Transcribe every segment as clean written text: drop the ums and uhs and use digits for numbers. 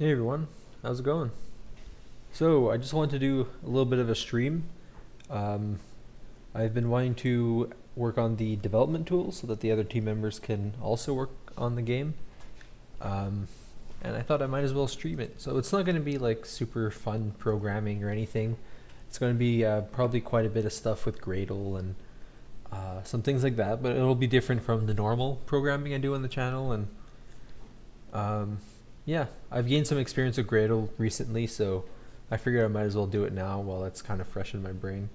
Hey everyone, how's it going? So I just wanted to do a little bit of a stream. Um, I've been wanting to work on the development tools so that the other team members can also work on the game. Um, and I thought I might as well stream it. So it's not going to be like super fun programming or anything. It's going to be probably quite a bit of stuff with Gradle and some things like that, but it'll be different from the normal programming I do on the channel. And um, yeah, I've gained some experience with Gradle recently, so I figured I might as well do it now while it's kind of fresh in my brain.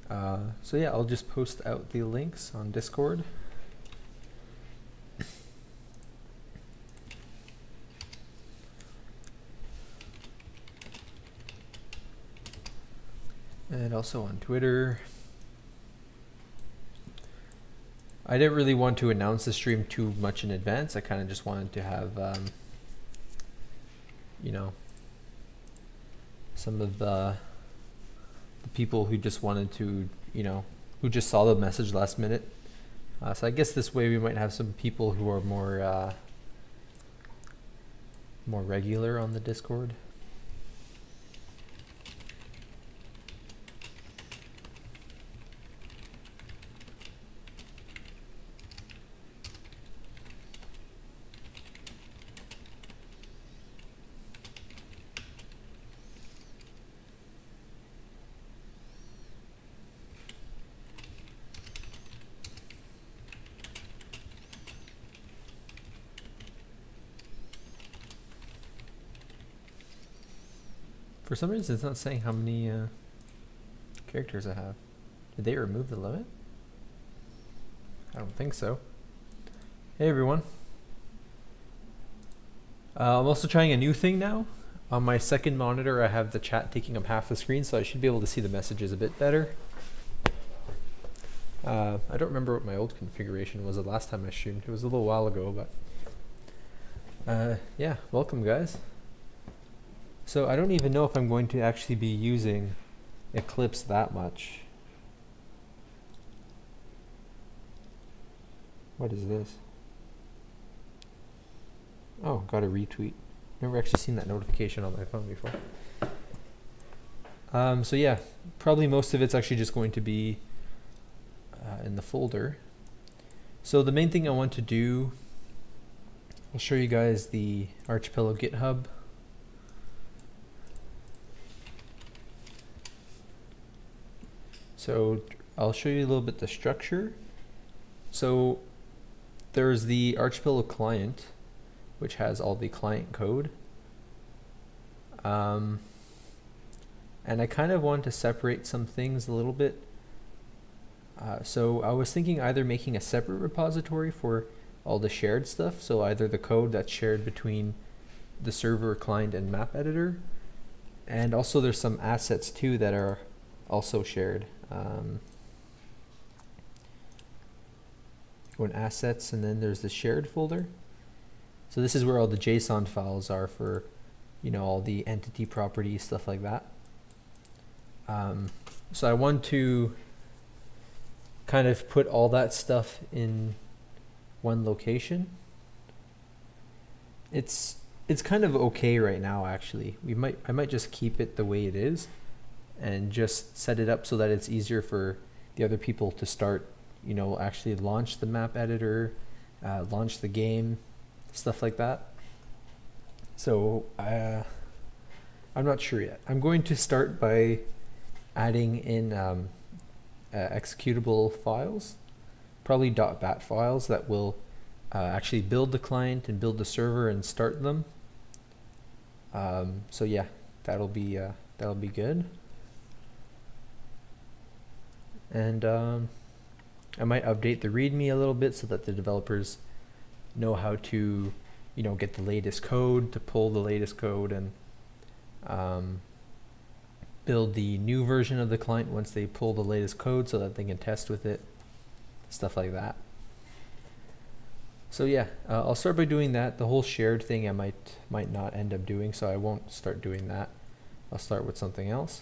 So yeah, I'll just post out the links on Discord. And also on Twitter. I didn't really want to announce the stream too much in advance. I kind of just wanted to have, you know, some of the people who just wanted to, who just saw the message last minute. So I guess this way we might have some people who are more regular on the Discord. For some reason, it's not saying how many characters I have. Did they remove the limit? I don't think so. Hey everyone. I'm also trying a new thing now. On my second monitor, I have the chat taking up half the screen, so I should be able to see the messages a bit better. I don't remember what my old configuration was the last time I streamed. It was a little while ago, but yeah, welcome guys. So I don't even know if I'm going to actually be using Eclipse that much. What is this? Oh, got a retweet. Never actually seen that notification on my phone before. So yeah, probably most of it's actually just going to be in the folder. So the main thing I want to do, I'll show you guys the Archipelo GitHub. So I'll show you a little bit the structure. So there's the Archipelo client, which has all the client code. And I kind of want to separate some things a little bit. So I was thinking either making a separate repository for all the shared stuff, so either the code that's shared between the server, client, and map editor, and also there's some assets too that are also shared. Go in assets, and then there's the shared folder. So this is where all the JSON files are for, all the entity properties, stuff like that. So I want to kind of put all that stuff in one location. It's kind of okay right now, actually. I might just keep it the way it is and just set it up so that it's easier for the other people to start, actually launch the map editor, launch the game, stuff like that. So I'm not sure yet. I'm going to start by adding in executable files, probably .bat files that will actually build the client and build the server and start them. So yeah, that'll be good. And I might update the README a little bit so that the developers know how to, get the latest code, to pull the latest code, and build the new version of the client once they pull the latest code so that they can test with it, stuff like that. So yeah, I'll start by doing that. The whole shared thing I might not end up doing, so I won't start doing that. I'll start with something else.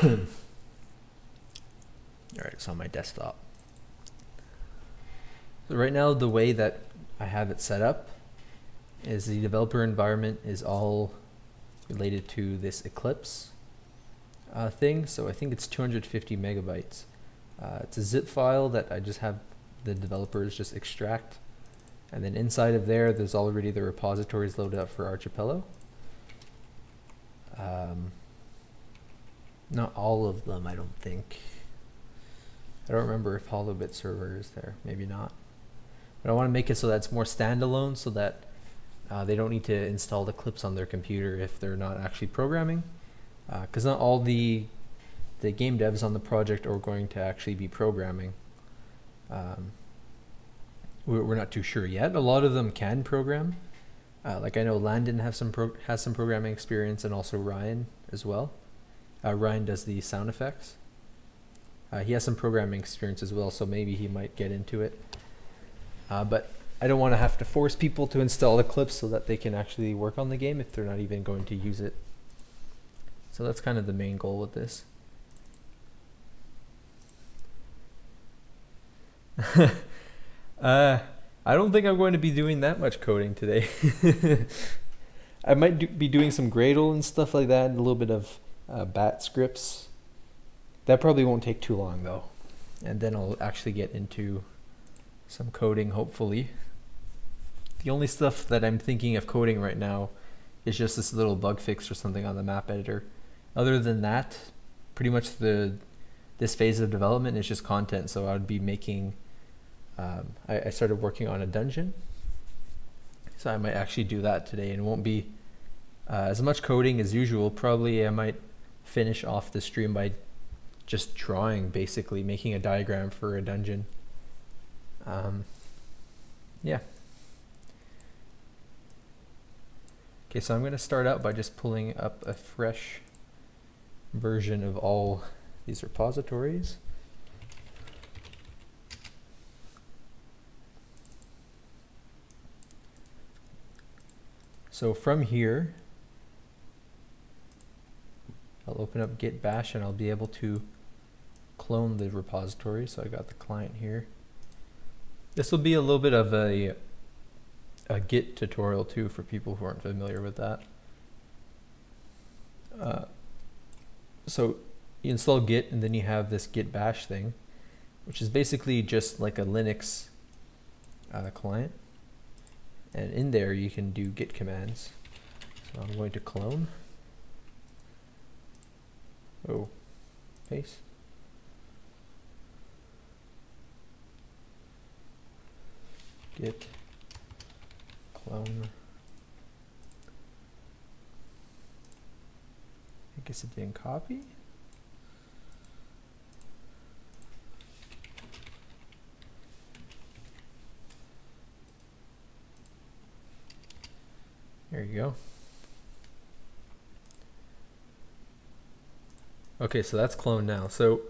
Alright, it's on my desktop. So right now the way that I have it set up is the developer environment is all related to this Eclipse thing. So I think it's 250 megabytes. It's a zip file that I just have the developers just extract. And then inside of there, there's already the repositories loaded up for Archipelo. Not all of them, I don't think. I don't remember if HoloBit server is there, maybe not. But I want to make it so that it's more standalone, so that they don't need to install the Eclipse on their computer if they're not actually programming. Because not all the game devs on the project are going to actually be programming. We're not too sure yet. A lot of them can program. Like I know Landon has some programming experience, and also Ryan as well. Ryan does the sound effects. He has some programming experience as well, so maybe he might get into it. But I don't want to have to force people to install Eclipse so that they can actually work on the game if they're not even going to use it. So that's kind of the main goal with this. I don't think I'm going to be doing that much coding today. I might be doing some Gradle and stuff like that, and a little bit of bat scripts. That probably won't take too long though. And then I'll actually get into some coding, hopefully. The only stuff that I'm thinking of coding right now is just this little bug fix or something on the map editor. Other than that, pretty much this phase of development is just content. So I would be making, I started working on a dungeon. So I might actually do that today, and it won't be as much coding as usual. Probably I might finish off the stream by just drawing, basically making a diagram for a dungeon. Yeah. Okay, so I'm going to start out by just pulling up a fresh version of all these repositories. So from here, I'll open up git bash and I'll be able to clone the repository. So I got the client here. This will be a little bit of a Git tutorial too for people who aren't familiar with that. So you install Git, and then you have this git bash thing, which is basically just like a Linux client. And in there you can do git commands. So I'm going to clone. Oh, paste. Git clone. I guess it didn't copy. There you go. Okay, so that's cloned now. So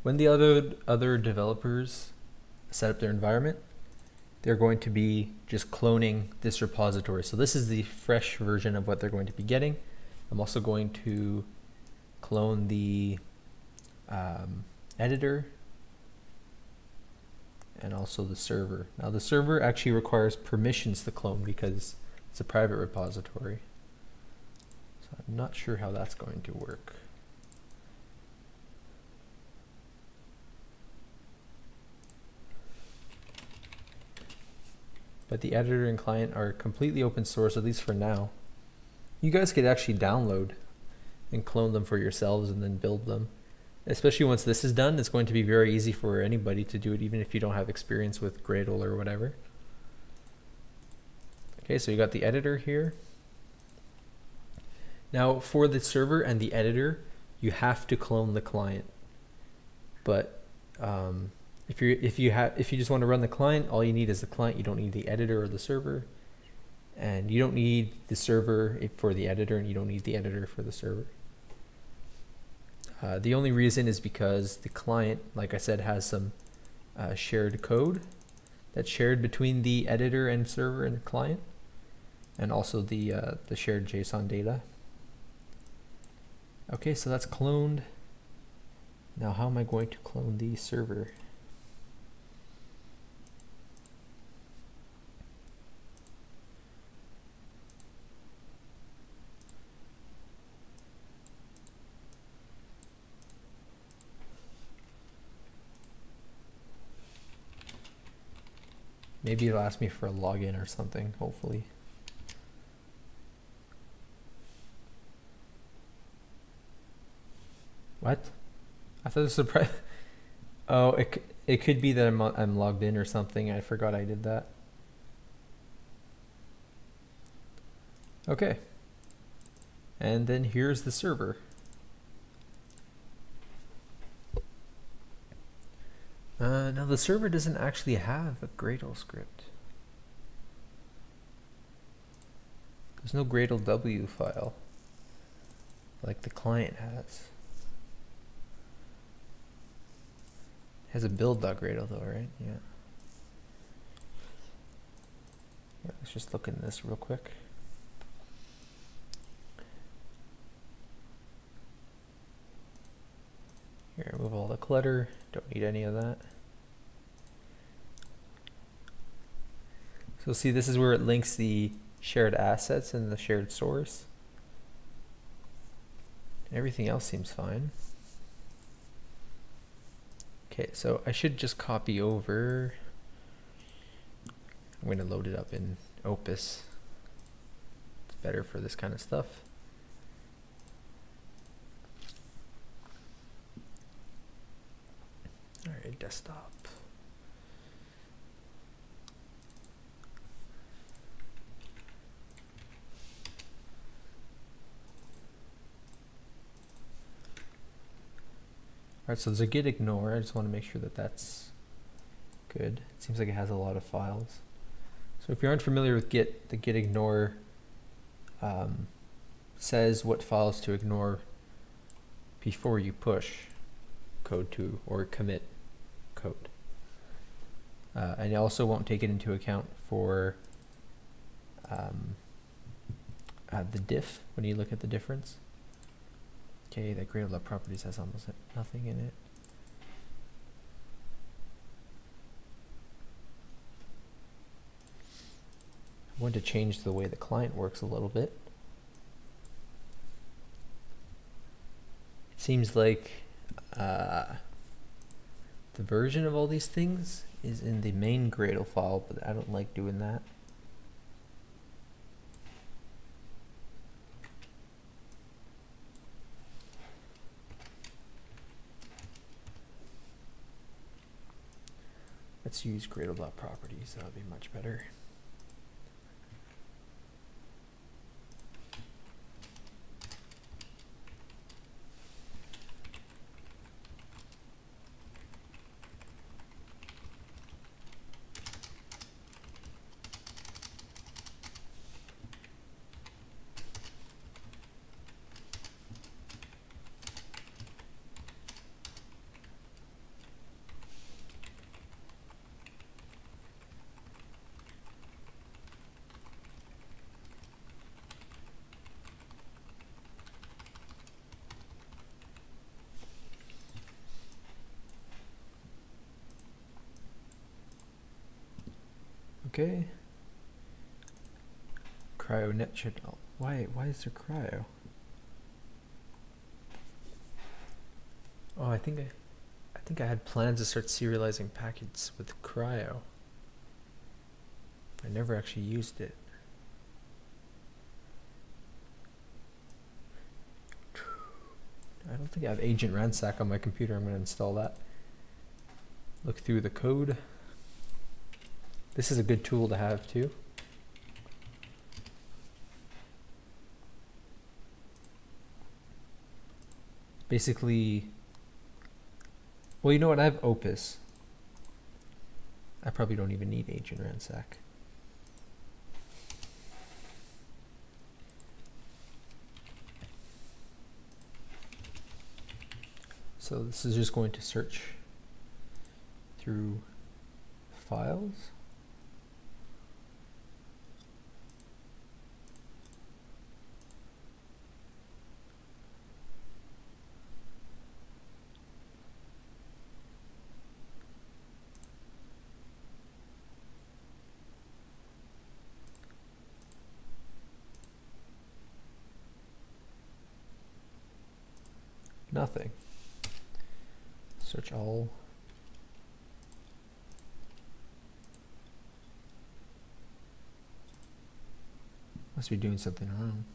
when the other developers set up their environment, they're going to be just cloning this repository. So this is the fresh version of what they're going to be getting. I'm also going to clone the editor and also the server. Now the server actually requires permissions to clone because it's a private repository. So I'm not sure how that's going to work. But the editor and client are completely open source, at least for now. You guys could actually download and clone them for yourselves and then build them. Especially once this is done, it's going to be very easy for anybody to do it, even if you don't have experience with Gradle or whatever. Okay, so you got the editor here. Now for the server and the editor, you have to clone the client. But if you just want to run the client, all you need is the client. You don't need the editor or the server, and you don't need the server for the editor, and you don't need the editor for the server. The only reason is because the client, like I said, has some shared code that's shared between the editor and server and the client, and also the shared JSON data. Okay, so that's cloned. Now how am I going to clone the server? Maybe it'll ask me for a login or something, hopefully. What? I thought it was surprise. Oh, it could be that I'm logged in or something. I forgot I did that. Okay. And then here's the server. Now the server doesn't actually have a Gradle script. There's no Gradle W file like the client has. It has a build.gradle though, right? Yeah. Yeah, let's just look in this real quick. Here, remove all the clutter. Don't need any of that. So see, this is where it links the shared assets and the shared source. Everything else seems fine. Okay, so I should just copy over. I'm going to load it up in Opus. It's better for this kind of stuff. All right, desktop. Alright, so there's a git ignore. I just want to make sure that that's good. It seems like it has a lot of files. So if you're unfamiliar with Git, the git ignore says what files to ignore before you push code to or commit code. And it also won't take it into account for the diff when you look at the difference. Okay, that Gradle properties has almost nothing in it. I want to change the way the client works a little bit. It seems like the version of all these things is in the main Gradle file, but I don't like doing that. Let's use Gradle.properties. That'll be much better. Okay. CryoNet should. Oh, why is there cryo? Oh, I think I had plans to start serializing packets with cryo. I never actually used it. I don't think I have Agent Ransack on my computer. I'm going to install that. Look through the code. This is a good tool to have too. Basically, well, you know what? I have Opus. I probably don't even need Agent Ransack. So this is just going to search through files. nothing. Search all. Must be doing something wrong.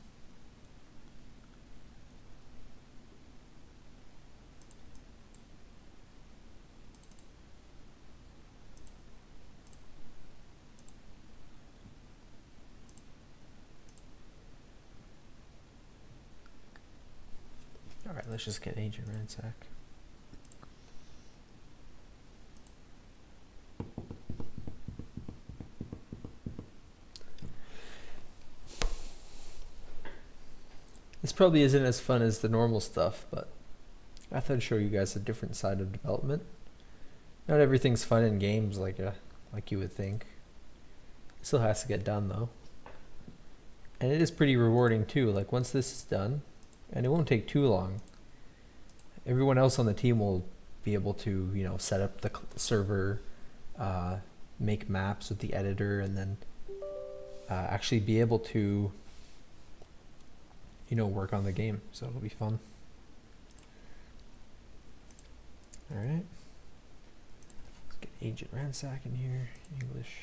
All right, let's just get agent ransack. This probably isn't as fun as the normal stuff, but I thought I'd show you guys a different side of development. Not everything's fun in games like you would think. It still has to get done though. And it is pretty rewarding too. Like once this is done, and it won't take too long, everyone else on the team will be able to, you know, set up the server, make maps with the editor, and then actually be able to, you know, work on the game. So it'll be fun. All right. Let's get agent ransack in here, English.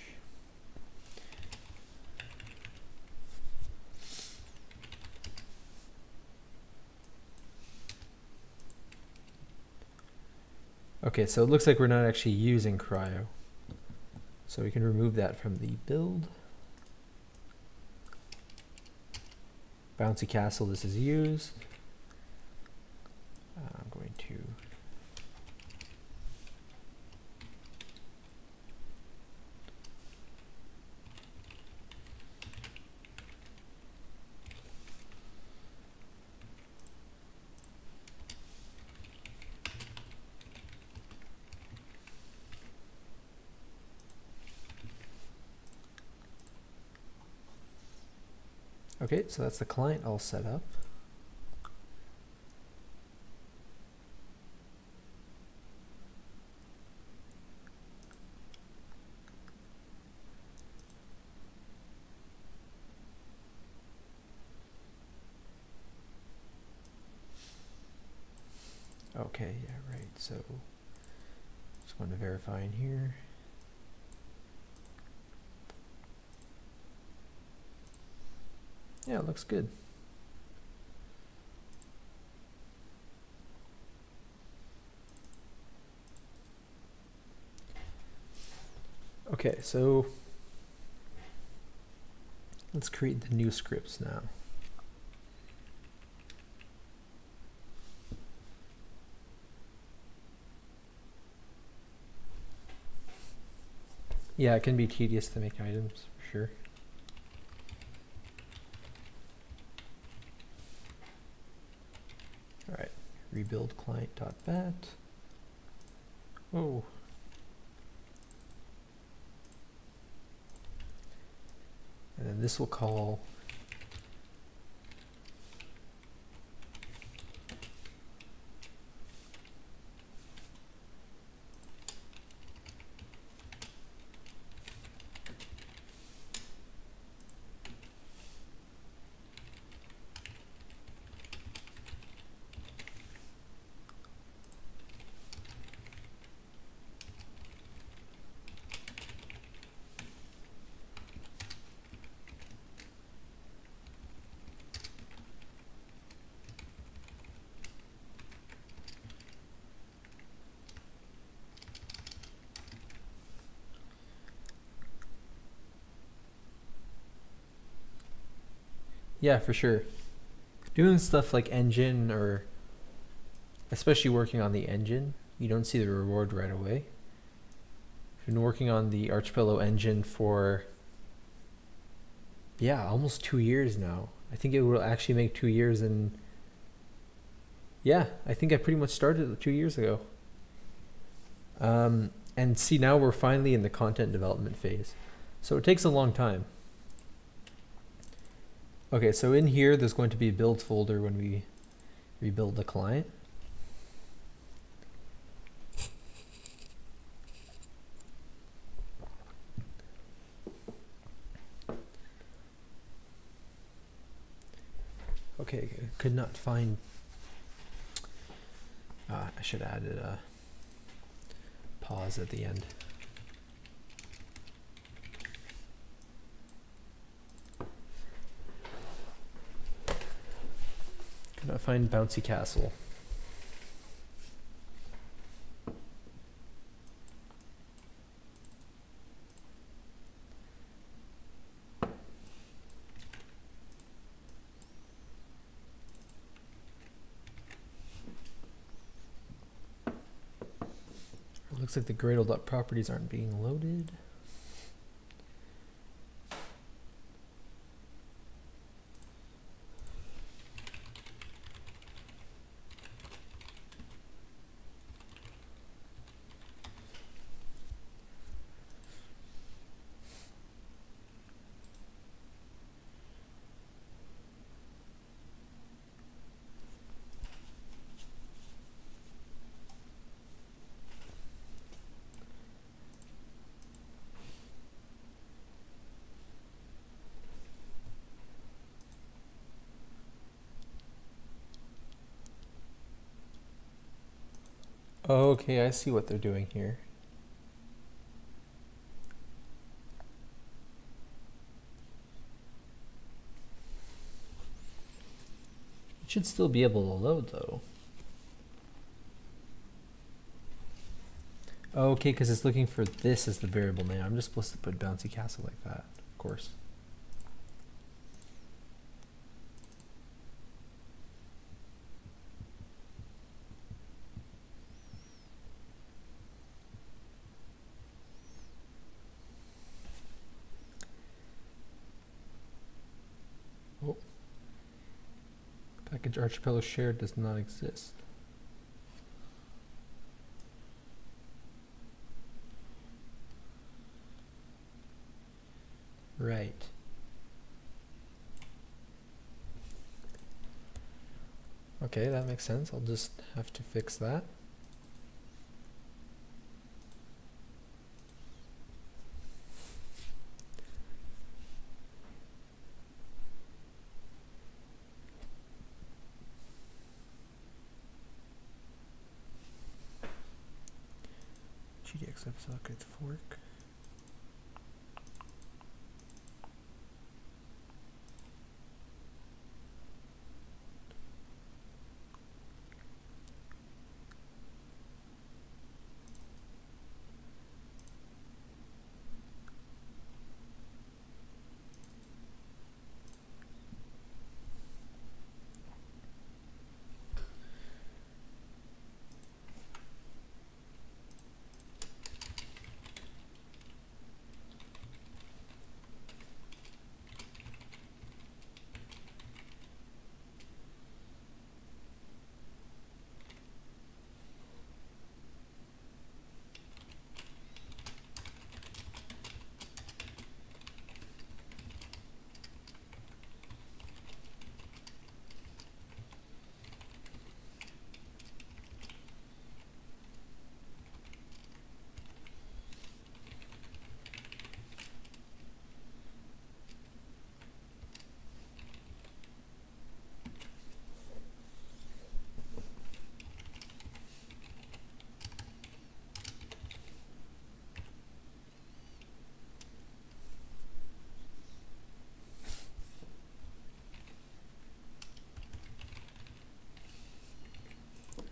Okay, so it looks like we're not actually using cryo. So we can remove that from the build. Bouncy castle, this is used. I'm going to okay, so that's the client all set up. Okay, yeah, right. So just going to verify in here. Yeah, it looks good. Okay, so let's create the new scripts now. Yeah, it can be tedious to make items, for sure. All right, rebuild client.bat. Oh. And then this will call yeah, for sure. Doing stuff like engine, or especially working on the engine, you don't see the reward right away. I've been working on the Archipelo engine for, yeah, almost 2 years now. I think it will actually make 2 years in, yeah, I think I pretty much started 2 years ago. And see, now we're finally in the content development phase. So it takes a long time. Okay, so in here, there's going to be a build folder when we rebuild the client. Okay, could not find I should have added a pause at the end. Could not find bouncy castle. Looks like the Gradle.properties aren't being loaded. Okay, I see what they're doing here. It should still be able to load though. Okay, because it's looking for this as the variable name. I'm just supposed to put bouncy castle like that, of course. Oh. Package Archipelo shared does not exist. Right. Okay, that makes sense. I'll just have to fix that. GDX socket fork.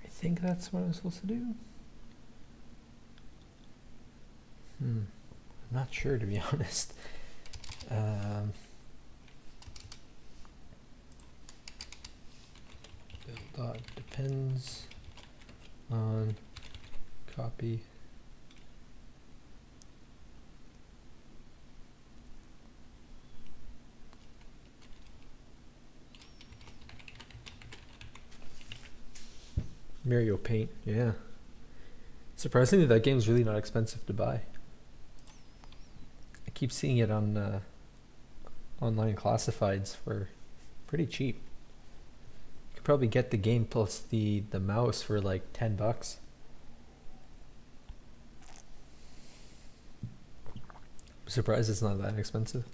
I think that's what I'm supposed to do. I'm not sure, to be honest. Build depends on copy. Mario Paint, yeah. Surprisingly, that game's really not expensive to buy. I keep seeing it on online classifieds for pretty cheap. You could probably get the game plus the mouse for like $10. I'm surprised it's not that expensive.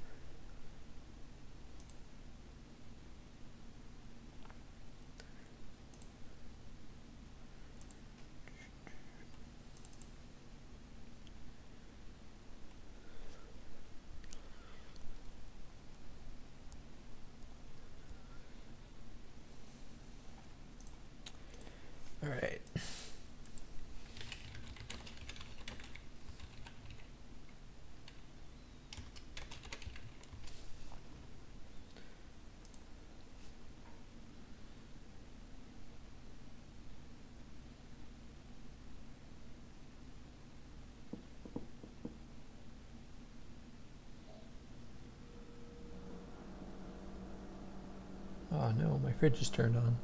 Oh no, my fridge is turned on.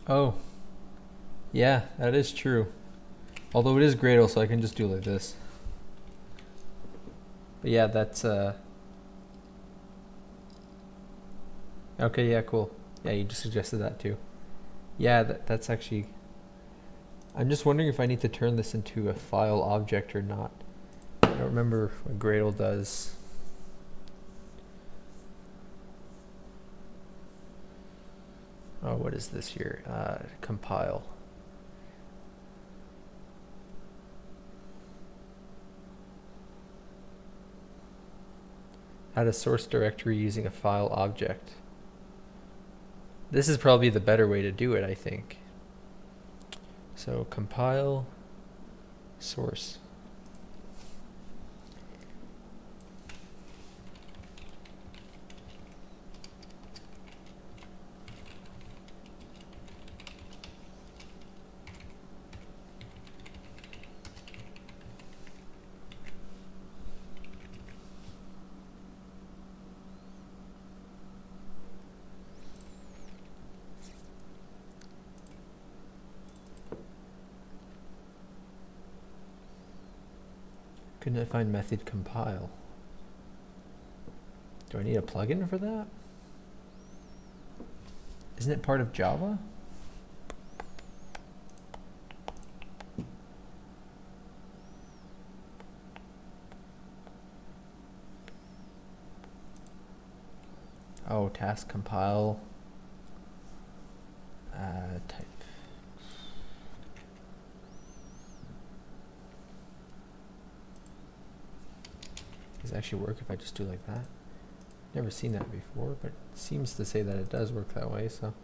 Oh, yeah, that is true. Although it is Gradle, so I can just do it like this. But yeah, that's okay, yeah, cool. Yeah, you just suggested that too. Yeah, that's actually... I'm just wondering if I need to turn this into a file object or not. I don't remember what Gradle does. Oh, what is this here? Compile. Add a source directory using a file object. This is probably the better way to do it, I think. So compile source. Couldn't I find method compile? Do I need a plugin for that? Isn't it part of Java? Oh, task compile. Type. Does it actually work if I just do like that? Never seen that before, but it seems to say that it does work that way, so.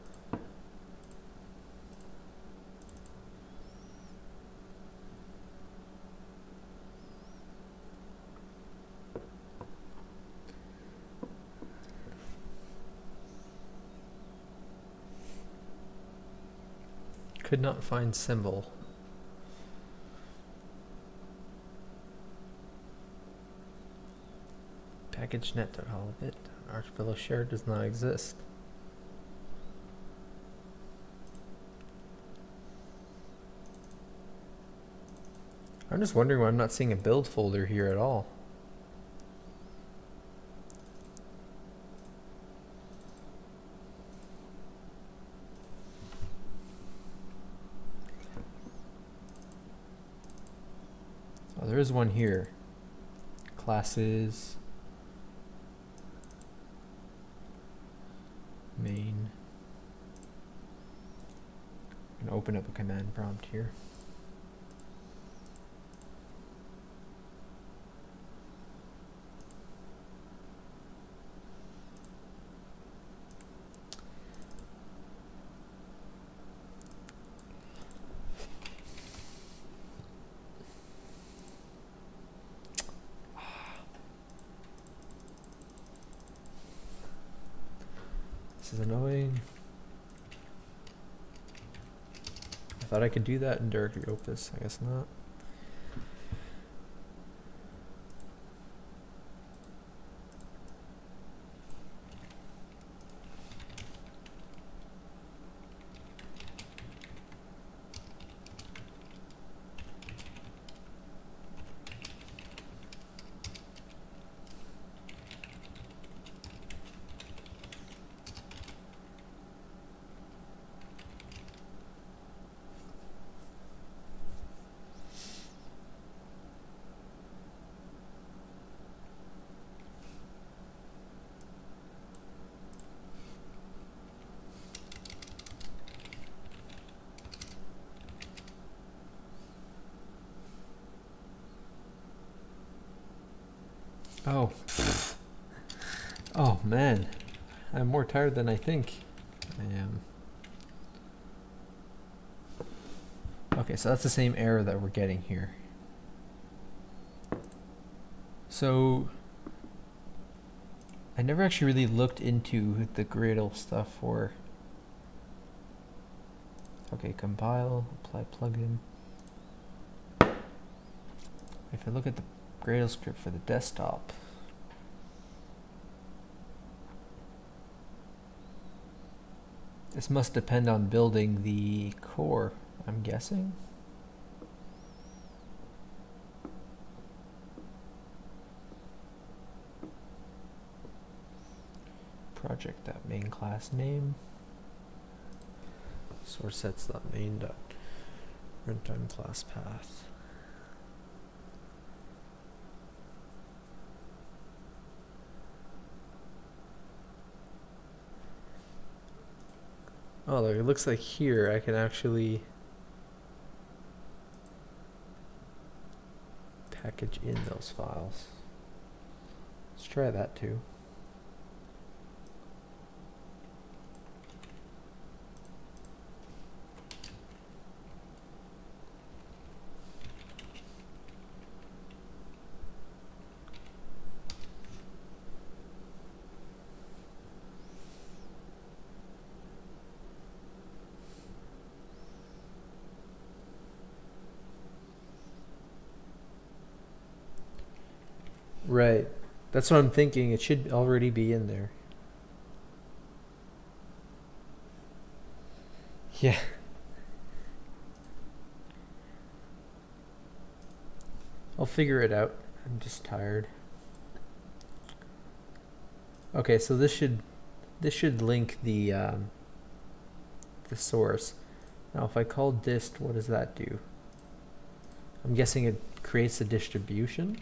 Could not find symbol. Packagenet.holobit. Archipelo share does not exist. I'm just wondering why I'm not seeing a build folder here at all. Oh, there is one here. Classes. Main. I'm gonna open up a command prompt here. This is annoying. I thought I could do that in directory opus. I guess not. Oh. Oh man. I'm more tired than I think I am. Okay, so that's the same error that we're getting here. So I never actually really looked into the Gradle stuff for... Okay, compile, apply plugin. if I look at the Gradle script for the desktop, this must depend on building the core, I'm guessing. Project.main class name. Source sets.main dot runtime class path. Oh, look, it looks like here I can actually package in those files. Let's try that too. Right. That's what I'm thinking. It should already be in there. Yeah. I'll figure it out. I'm just tired. Okay, so this should link the source. Now if I call dist, what does that do? I'm guessing it creates a distribution.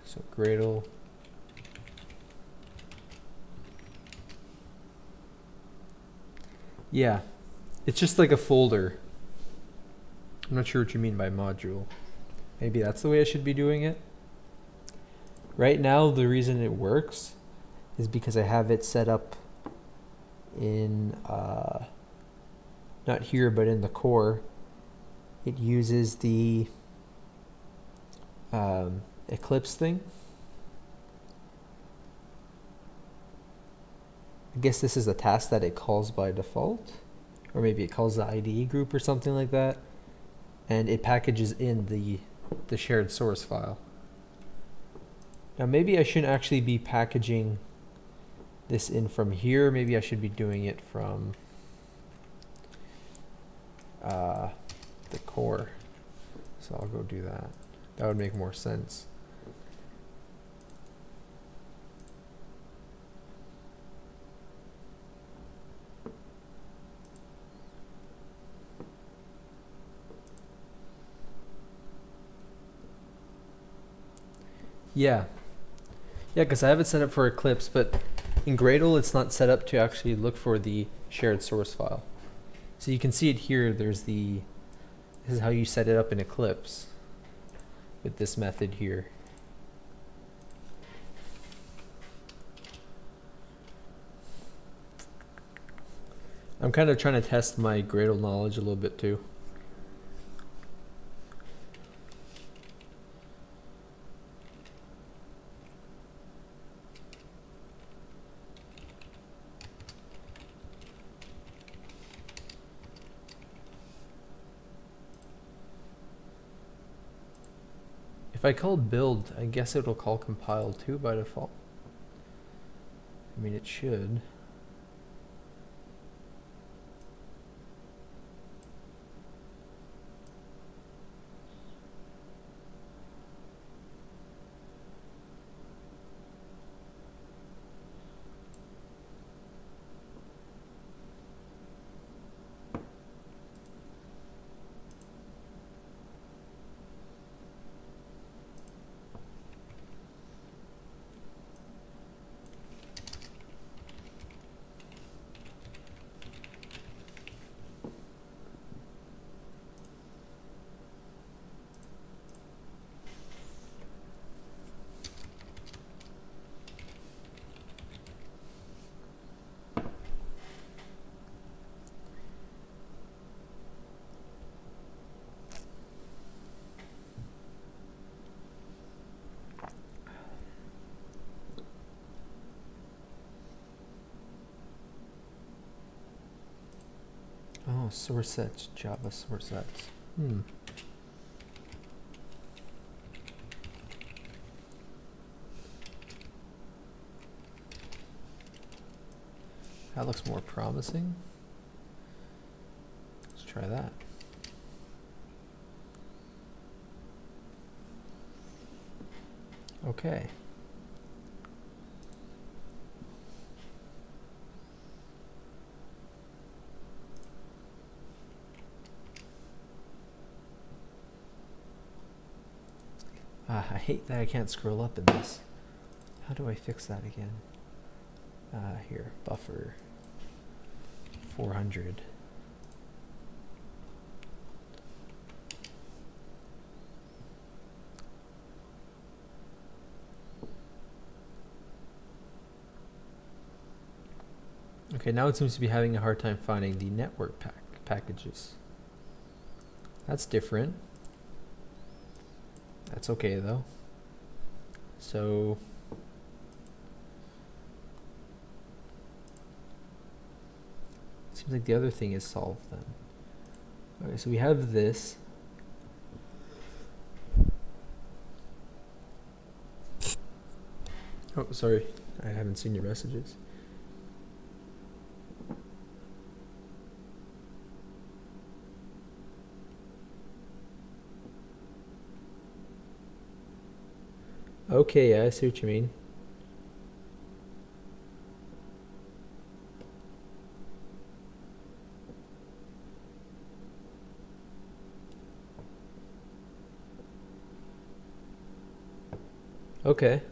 So Gradle. Yeah, it's just like a folder. I'm not sure what you mean by module. Maybe that's the way I should be doing it. Right now, the reason it works is because I have it set up in, not here, but in the core. It uses the Eclipse thing. I guess this is a task that it calls by default, or maybe it calls the IDE group or something like that, and it packages in the shared source file. Now maybe I shouldn't actually be packaging this in from here. Maybe I should be doing it from the core. So I'll go do that. That would make more sense. Yeah, because I have it set up for Eclipse, but in Gradle it's not set up to actually look for the shared source file. So you can see it here. This is how you set it up in Eclipse with this method here. I'm kind of trying to test my Gradle knowledge a little bit too. If I call build, I guess it'll call compile too by default. I mean, it should. Oh, source sets, Java source sets. That looks more promising. Let's try that. Okay. I hate that I can't scroll up in this. How do I fix that again? Here, buffer 400. Okay, now it seems to be having a hard time finding the network packages. That's different. That's okay though. So seems like the other thing is solved then. Okay, so we have this. Oh, sorry, I haven't seen your messages. Okay, yeah, I see what you mean. Okay.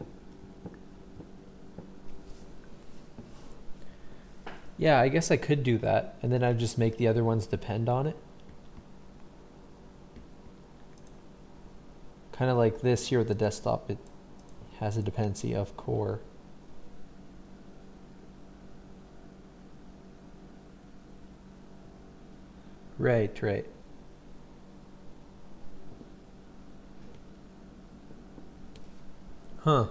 Yeah, I guess I could do that, and then I'd just make the other ones depend on it. Kind of like this here with the desktop, it has a dependency of core. Right, right. Huh.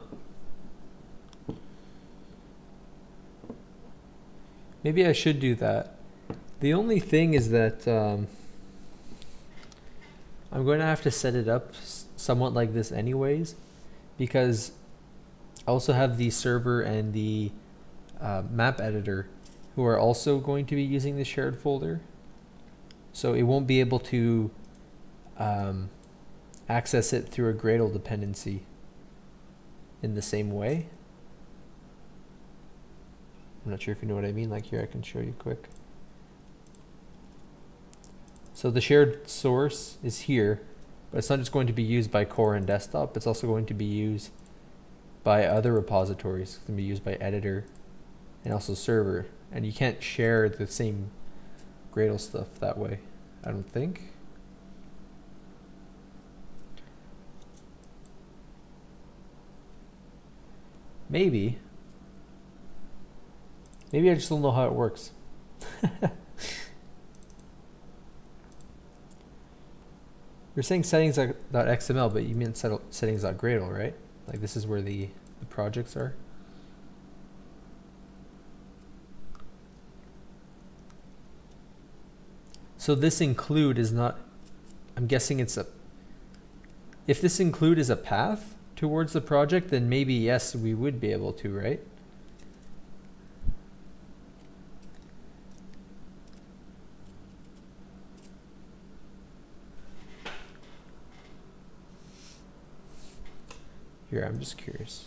Maybe I should do that. The only thing is that I'm going to have to set it up somewhat like this anyways, because I also have the server and the map editor who are also going to be using the shared folder. So it won't be able to access it through a Gradle dependency in the same way. I'm not sure if you know what I mean. Like here, I can show you quick. So the shared source is here, but it's not just going to be used by core and desktop. It's also going to be used by other repositories. It's going to be used by editor and also server. And you can't share the same Gradle stuff that way, I don't think. Maybe. Maybe I just don't know how it works. You're saying settings.xml, but you mean settings.gradle, right? Like this is where the projects are. So this include is not, I'm guessing it's a, if this include is a path towards the project, then maybe yes, we would be able to, right? Here, I'm just curious.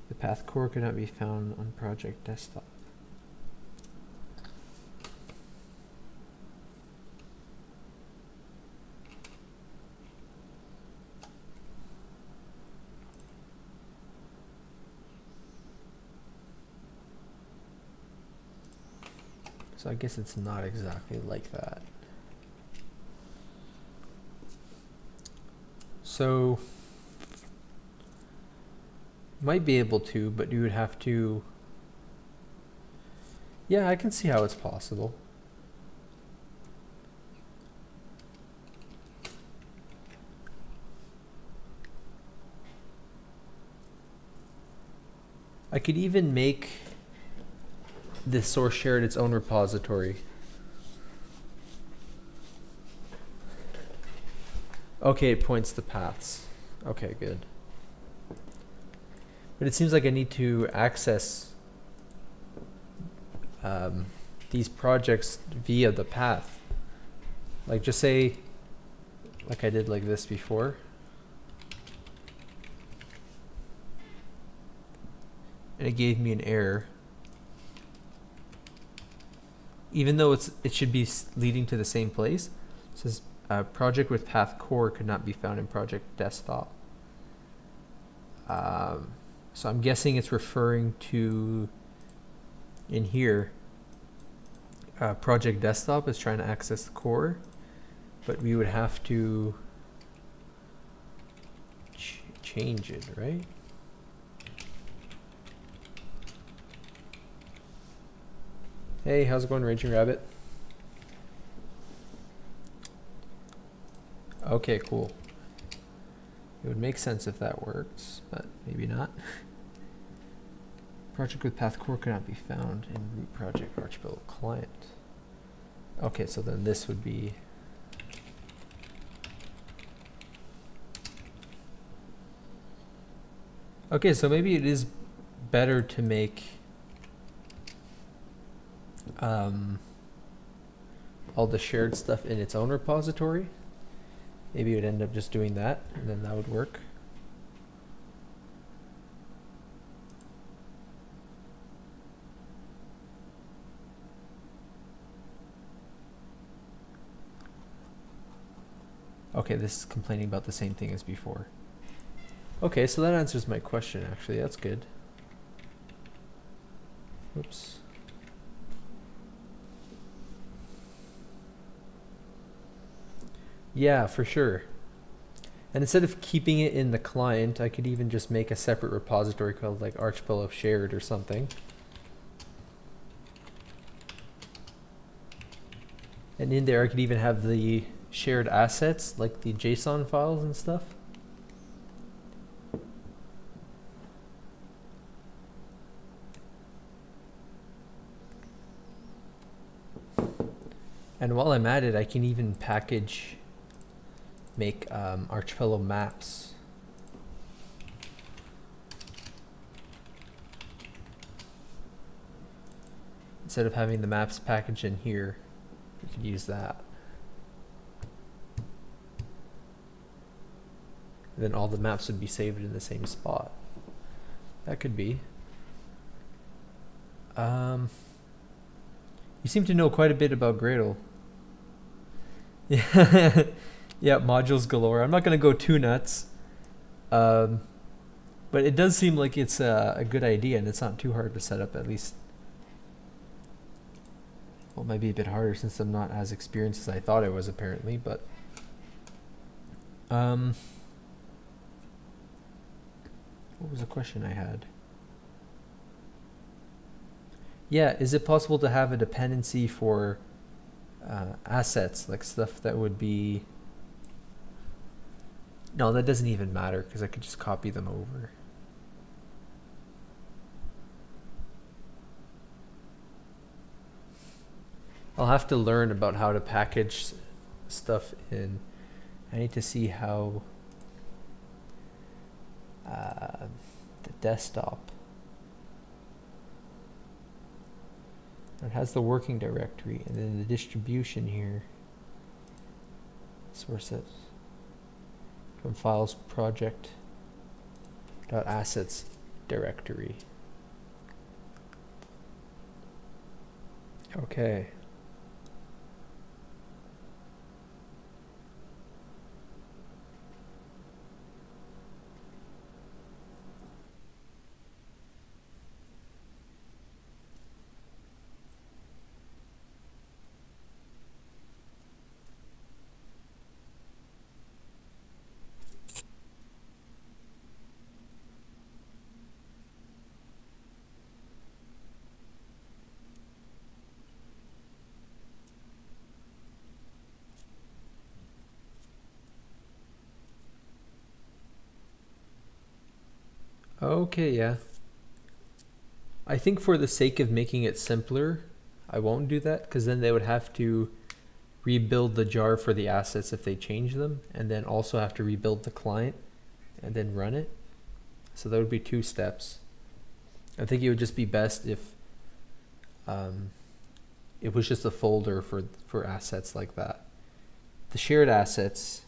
The path core cannot be found on project desktop. So I guess it's not exactly like that. So might be able to, but you would have to, yeah, I can see how it's possible. I could even make this source shared its own repository. Okay, it points to paths. Okay, good. But it seems like I need to access these projects via the path. Like just say, like I did like this before. And it gave me an error. Even though it should be leading to the same place. It says project with path core could not be found in project desktop. So I'm guessing it's referring to, in here, project desktop is trying to access the core, but we would have to change it, right? Hey, how's it going, Raging Rabbit? Okay, cool. It would make sense if that works, but maybe not. Project with path core cannot be found in root project Archipelo client. Okay, so then this would be okay, so maybe it is better to make all the shared stuff in its own repository. Maybe it would end up just doing that, and then that would work. Okay, this is complaining about the same thing as before. Okay, so that answers my question, actually. That's good. Oops. Yeah, for sure. And instead of keeping it in the client, I could even just make a separate repository called like Archipelo shared or something. And in there I could even have the shared assets, like the JSON files and stuff. And while I'm at it, I can even make Archipelo maps. Instead of having the maps package in here, we could use that. And then all the maps would be saved in the same spot. That could be. You seem to know quite a bit about Gradle. Yeah, yeah, modules galore. I'm not going to go too nuts. But it does seem like it's a good idea, and it's not too hard to set up, at least. Well, it might be a bit harder since I'm not as experienced as I thought I was, apparently, but... what was the question I had? Yeah, is it possible to have a dependency for assets, like stuff that would be... No, that doesn't even matter, because I could just copy them over. I'll have to learn about how to package stuff in. I need to see how the desktop. It has the working directory, and then the distribution here. Sources from files project .assets directory. Okay. Okay, yeah. I think for the sake of making it simpler, I won't do that, because then they would have to rebuild the jar for the assets if they change them, and then also have to rebuild the client and then run it. So that would be 2 steps. I think it would just be best if it was just a folder for assets like that. The shared assets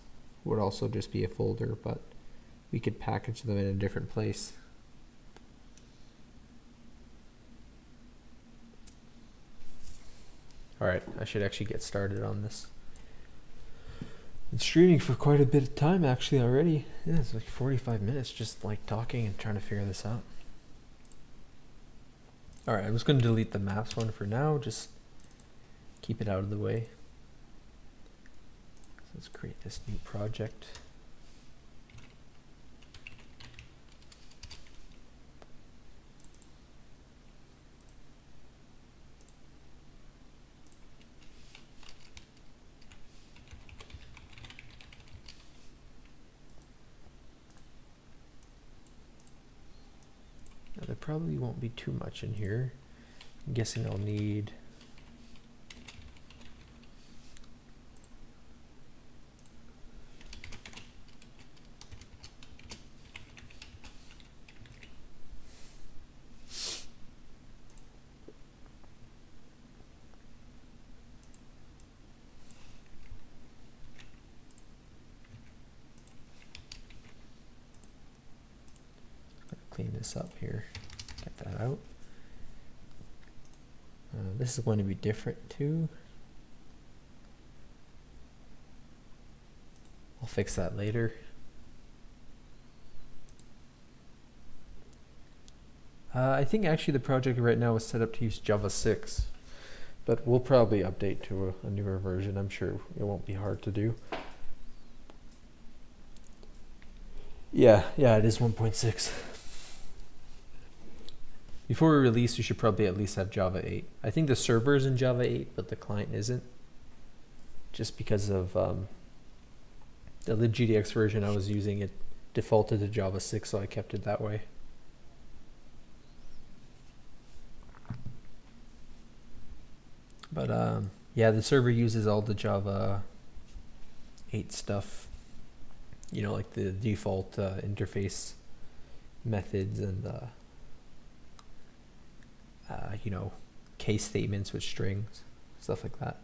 would also just be a folder, but we could package them in a different place. All right, I should actually get started on this. Been streaming for quite a bit of time actually already. Yeah, it's like 45 minutes just like talking and trying to figure this out. All right, I'm just going to delete the maps one for now, just keep it out of the way. So let's create this new project. Now, there probably won't be too much in here. I'm guessing I'll need clean this up here, get that out. This is going to be different too. I'll fix that later. I think actually the project right now is set up to use Java 6, but we'll probably update to a newer version. I'm sure it won't be hard to do. Yeah, it is 1.6. Before we release, we should probably at least have Java 8. I think the server is in Java 8, but the client isn't. Just because of the libgdx version I was using, it defaulted to Java 6, so I kept it that way. But yeah, the server uses all the Java 8 stuff. You know, like the default interface methods and you know, case statements with strings, stuff like that.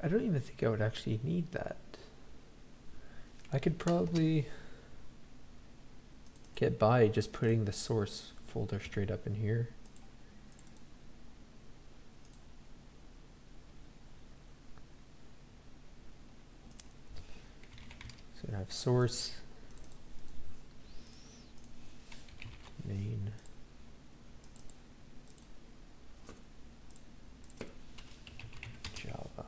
I don't even think I would actually need that. I could probably get by just putting the source folder straight up in here. So I have source, main, Java.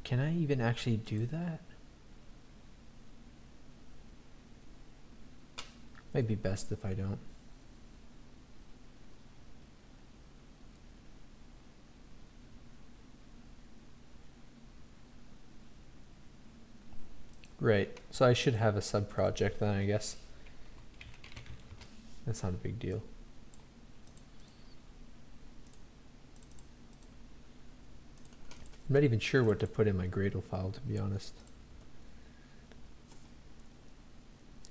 Can I even actually do that? Might be best if I don't. Right, so I should have a sub-project then, I guess. That's not a big deal. I'm not even sure what to put in my Gradle file, to be honest.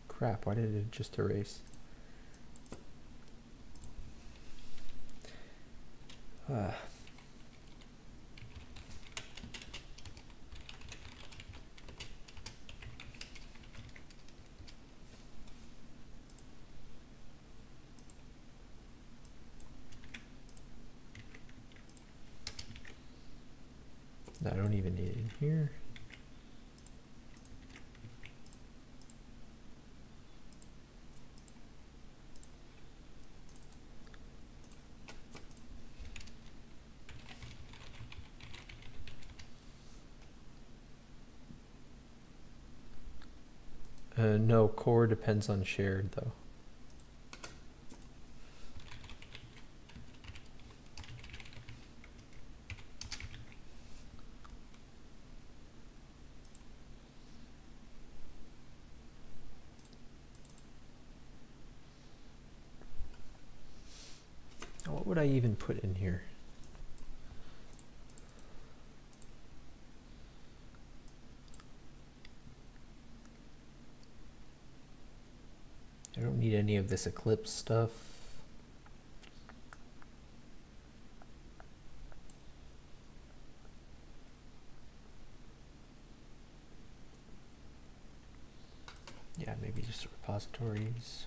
Crap, why did it just erase? I don't even need it in here. No, core depends on shared though. What would I even put in here? I don't need any of this Eclipse stuff. Yeah, maybe just repositories.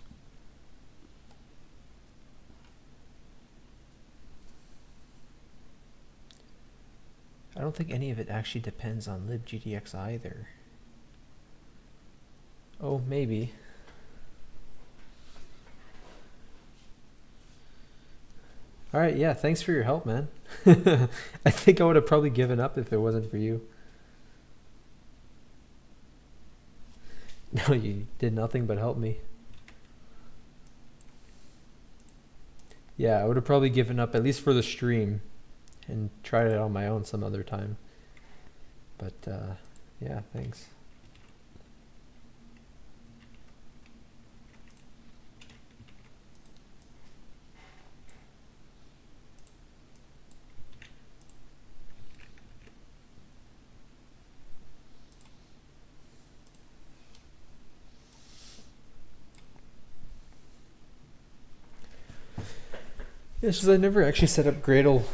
I don't think any of it actually depends on libgdx either. Oh, maybe. All right, yeah, thanks for your help, man. I think I would have probably given up if it wasn't for you. No, you did nothing but help me. Yeah, I would have probably given up, at least for the stream, and tried it on my own some other time. But yeah, thanks. Yeah, it's just I never actually set up Gradle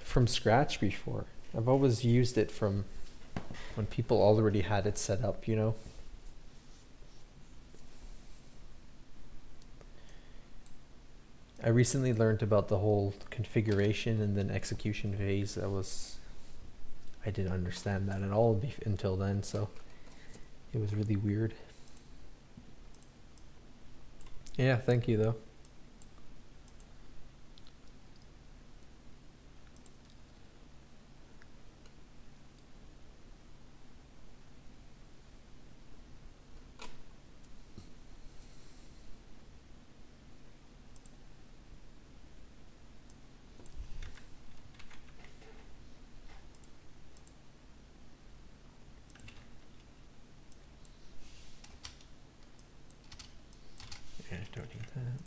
from scratch before. I've always used it from when people already had it set up, you know? I recently learned about the whole configuration and then execution phase. I didn't understand that at all until then, so it was really weird. Yeah, thank you though. Yeah, I don't need that.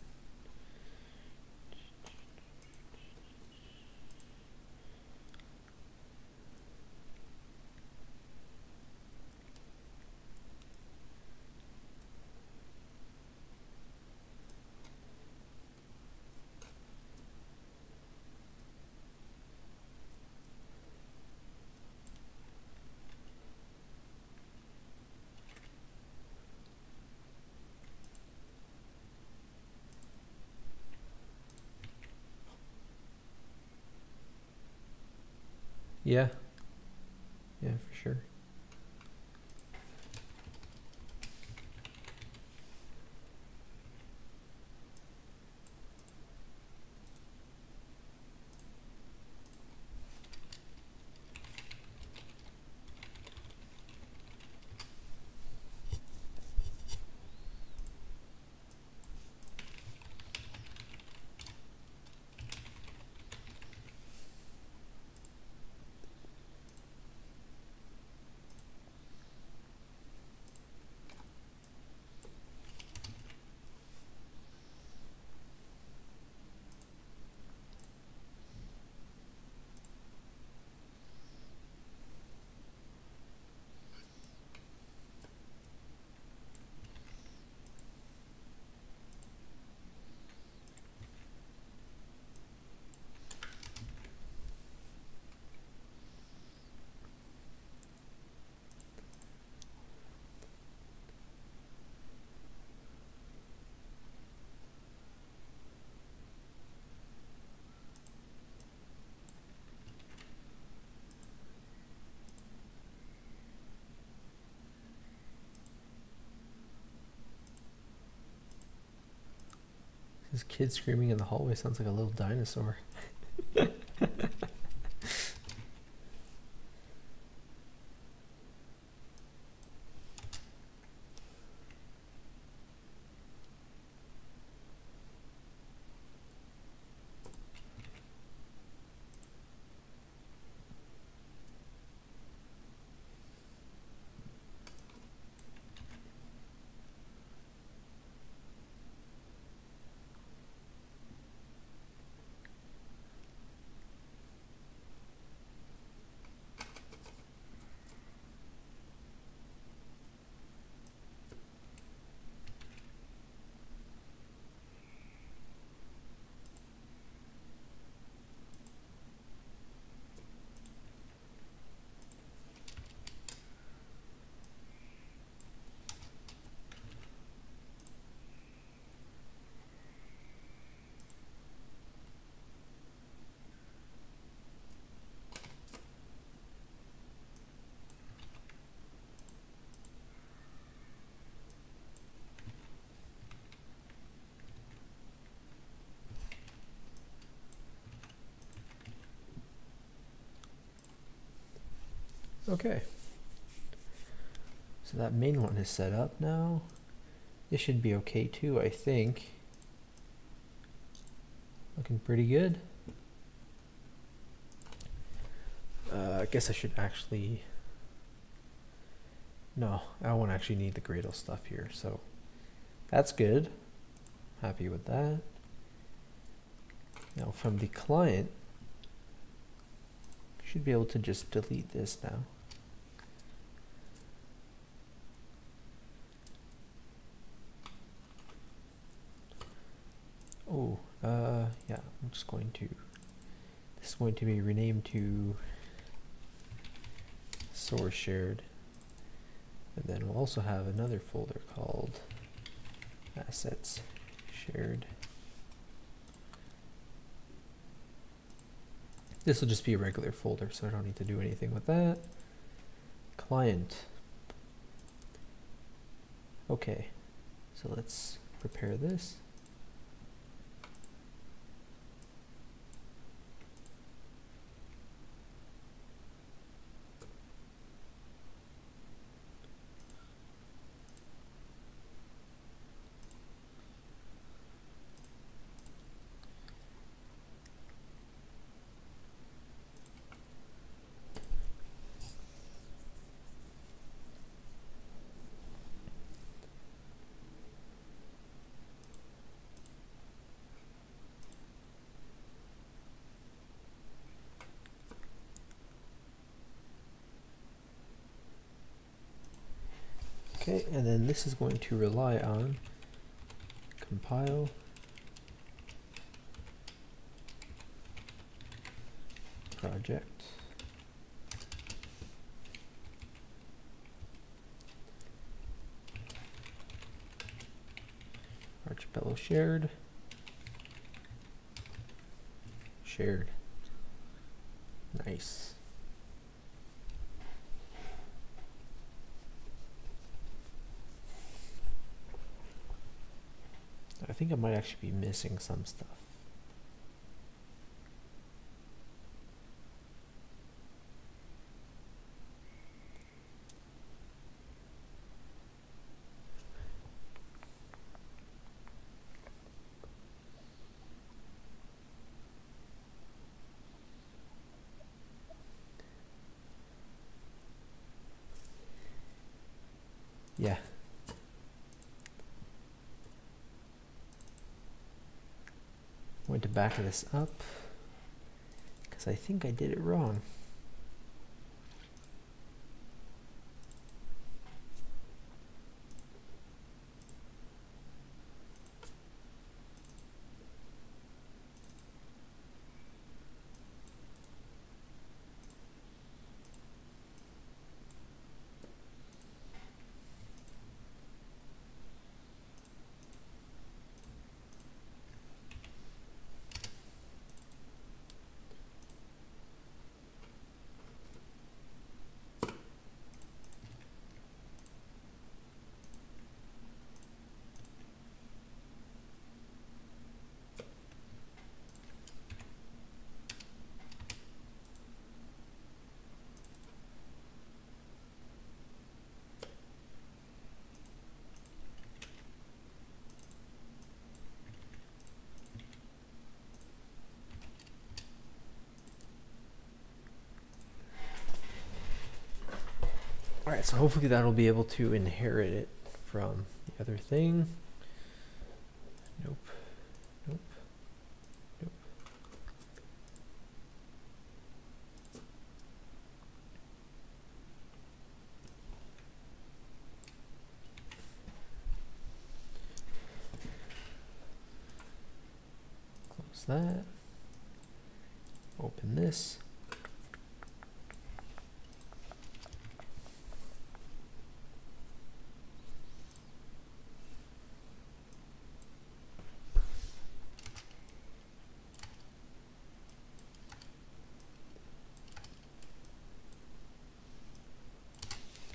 Yeah. Yeah, for sure. This kid screaming in the hallway sounds like a little dinosaur. Okay, so that main one is set up now. This should be okay too, I think. Looking pretty good. I guess I should actually... No, I won't actually need the Gradle stuff here, so that's good. Happy with that. Now from the client, should be able to just delete this now. Oh, yeah, I'm just going to, this is going to be renamed to source shared. And then we'll also have another folder called assets shared. This will just be a regular folder, so I don't need to do anything with that. Client. Okay, so let's prepare this. Okay, and then this is going to rely on compile, project, Archipelo shared, shared. Nice. I think I might actually be missing some stuff. Yeah. I'm going to back this up because I think I did it wrong. Alright, so hopefully that'll be able to inherit it from the other thing. Nope. Nope. Nope. Close that. Open this.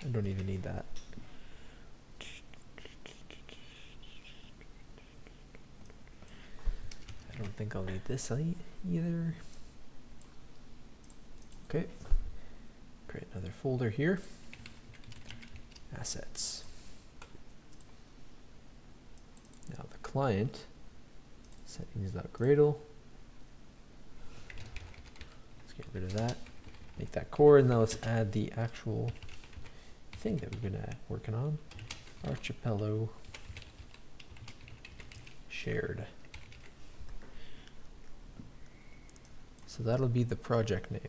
I don't even need that. I don't think I'll need this either. Okay. Create another folder here. Assets. Now the client, settings.gradle. Let's get rid of that. Make that core, and now let's add the actual thing that we're gonna working on. Archipelo shared. So that'll be the project name.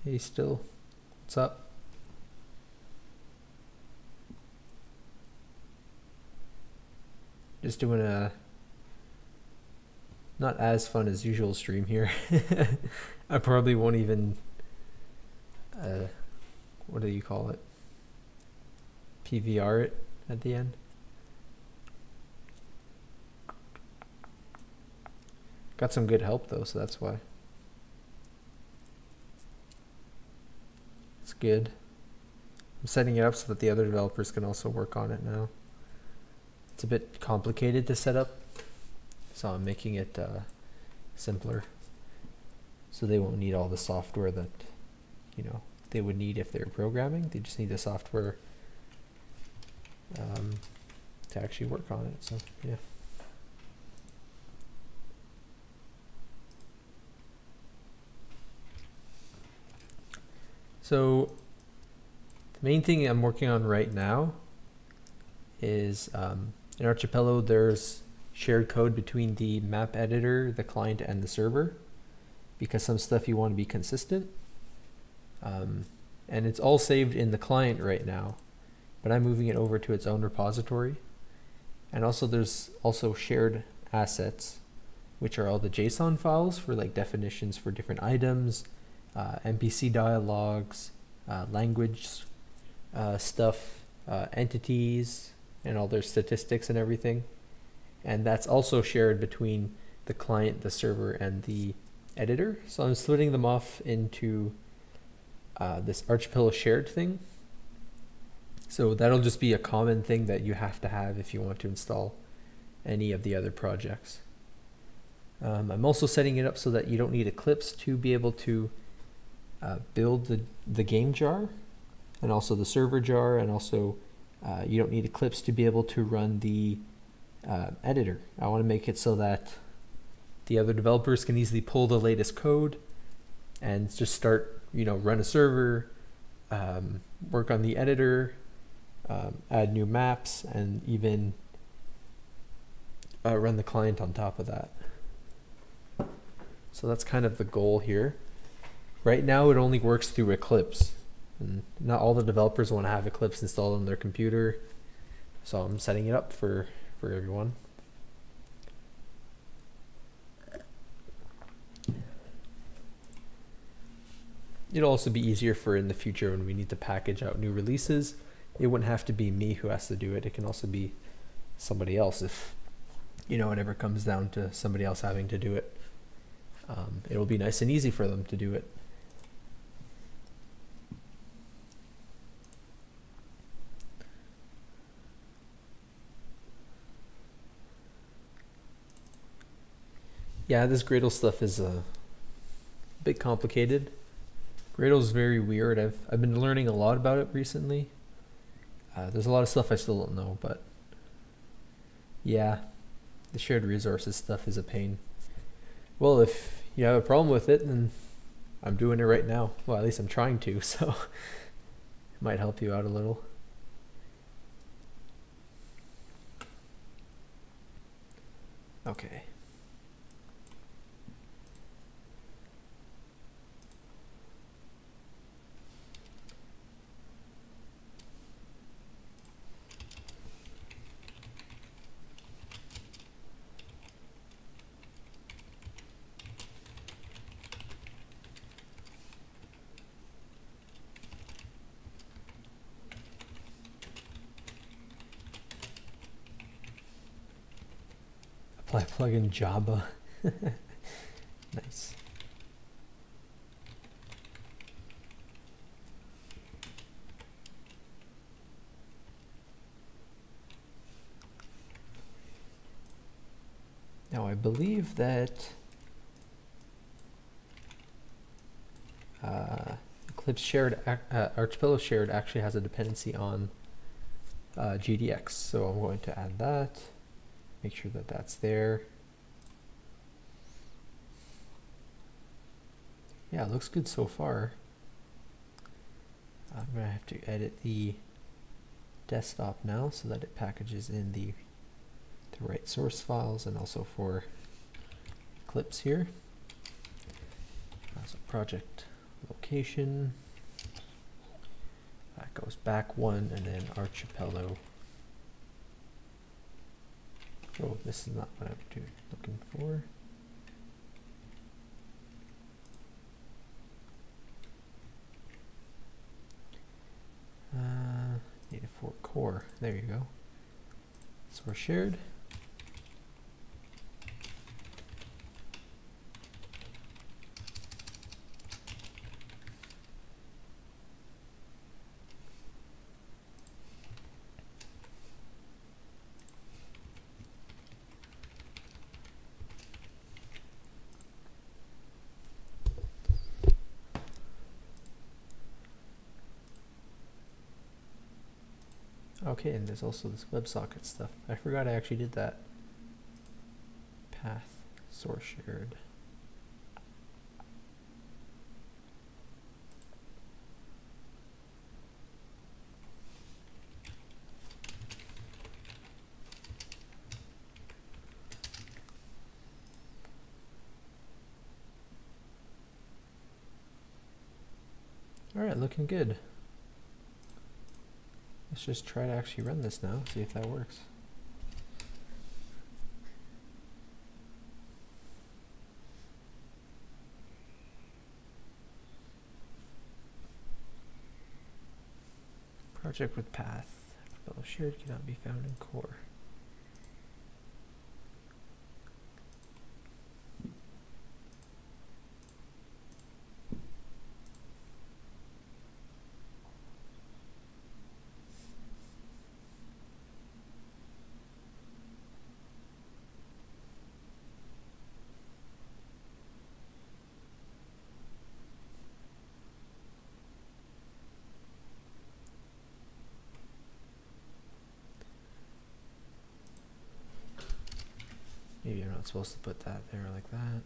Hey, still, what's up? Just doing a not as fun as usual stream here. I probably won't even, what do you call it? PVR it at the end. Got some good help though, so that's why. It's good. I'm setting it up so that the other developers can also work on it now. It's a bit complicated to set up, so I'm making it simpler, so they won't need all the software that, you know, they would need if they're programming. They just need the software to actually work on it. So yeah. So the main thing I'm working on right now is in Archipelo there's shared code between the map editor, the client, and the server, because some stuff you want to be consistent. And it's all saved in the client right now, but I'm moving it over to its own repository. And also there's also shared assets, which are all the JSON files for like definitions for different items, NPC dialogues, language stuff, entities, and all their statistics and everything. And that's also shared between the client, the server, and the editor. So I'm splitting them off into this Archipelo shared thing. So that'll just be a common thing that you have to have if you want to install any of the other projects. I'm also setting it up so that you don't need Eclipse to be able to build the game jar, and also the server jar, and also you don't need Eclipse to be able to run the editor. I want to make it so that the other developers can easily pull the latest code and just start, you know, run a server, work on the editor, add new maps, and even run the client on top of that. So that's kind of the goal here. Right now it only works through Eclipse, and not all the developers want to have Eclipse installed on their computer, so I'm setting it up for everyone. It'll also be easier for in the future when we need to package out new releases. It wouldn't have to be me who has to do it. It can also be somebody else if, you know, it ever comes down to somebody else having to do it. It'll be nice and easy for them to do it. Yeah, this Gradle stuff is a bit complicated. Gradle's very weird. I've been learning a lot about it recently. There's a lot of stuff I still don't know, but yeah, the shared resources stuff is a pain. Well, if you have a problem with it, then I'm doing it right now. Well, at least I'm trying to, so it might help you out a little. Okay. Apply plugin Java. Nice. Now I believe that Eclipse shared, Archipelo shared actually has a dependency on GDX, so I'm going to add that. Make sure that that's there. Yeah, it looks good so far. I'm going to have to edit the desktop now so that it packages in the right source files, and also for Eclipse here. So project location. That goes back one, and then Archipelo. Oh, this is not what I'm looking for. Need a for core. There you go. Source shared. Okay, and there's also this WebSocket stuff. I forgot I actually did that. Path, source shared. All right, looking good. Let's just try to actually run this now, see if that works. Project with path. Archipelo shared cannot be found in core. Maybe I'm not supposed to put that there like that.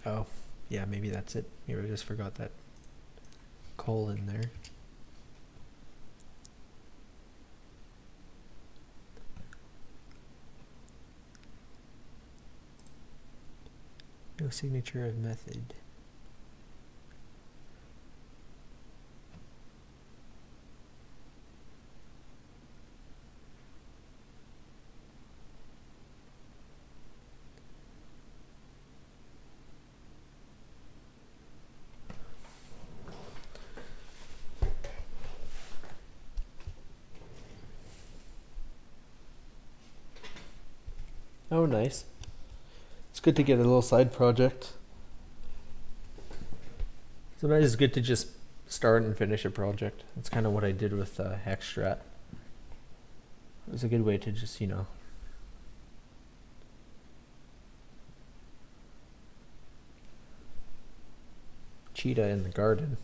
Oh, yeah, maybe that's it. Maybe I just forgot that colon there. No signature of method. Oh, nice. It's good to get a little side project. Sometimes it's good to just start and finish a project. That's kind of what I did with Hexstrat. It was a good way to just, you know. Cheetah in the garden.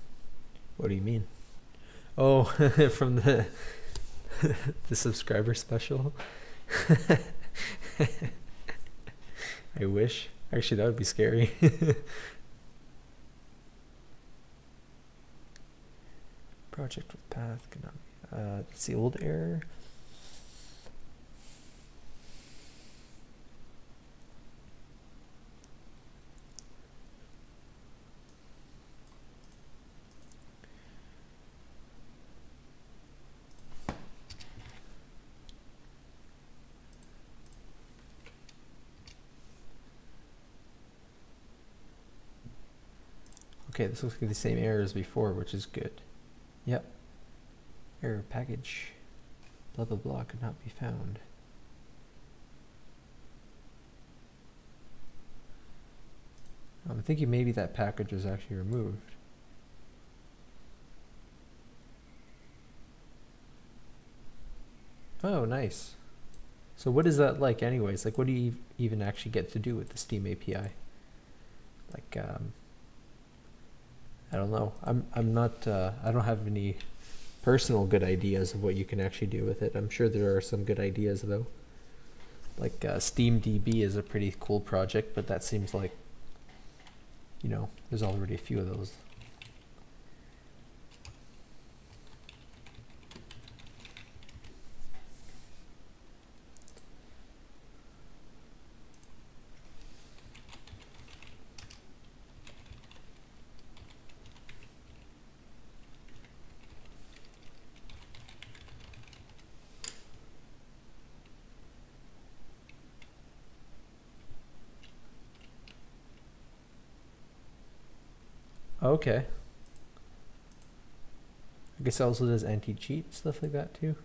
What do you mean? Oh, from the the subscriber special. I wish. Actually, that would be scary. Project with path cannot be. That's the old error. Okay, this looks like the same error as before, which is good. Yep. Error package. Blah blah blah could not be found. I'm thinking maybe that package was actually removed. Oh, nice. So what is that like anyways? Like what do you even actually get to do with the Steam API? Like, I don't know. I'm not, I don't have any personal good ideas of what you can actually do with it. I'm sure there are some good ideas though. Like SteamDB is a pretty cool project, but that seems like, you know, there's already a few of those. Okay. I guess it also does anti-cheat, stuff like that too.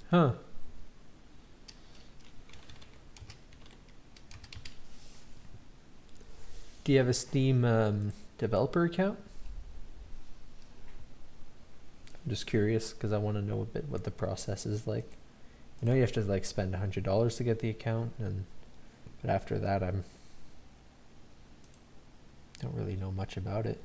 Huh. Do you have a Steam developer account? I'm just curious because I want to know a bit what the process is like. I know you have to like spend $100 to get the account, but after that don't really know much about it.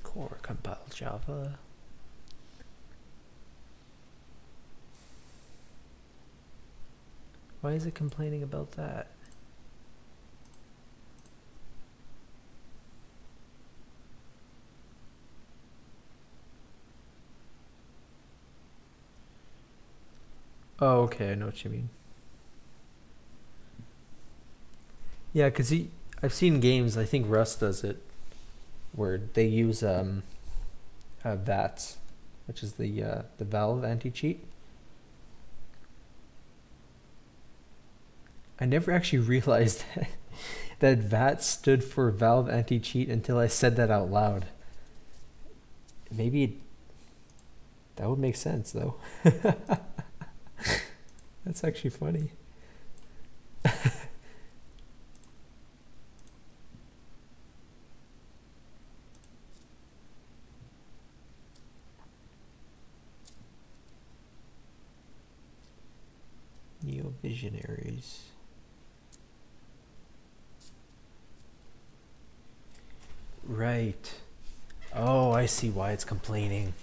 Core compile Java. Why is it complaining about that? Oh, okay, I know what you mean. Yeah, because I've seen games, I think Rust does it, where they use VATS, which is the Valve anti-cheat. I never actually realized that VATS stood for Valve anti-cheat until I said that out loud. Maybe that would make sense though. That's actually funny. Visionaries. Right. Oh, I see why it's complaining.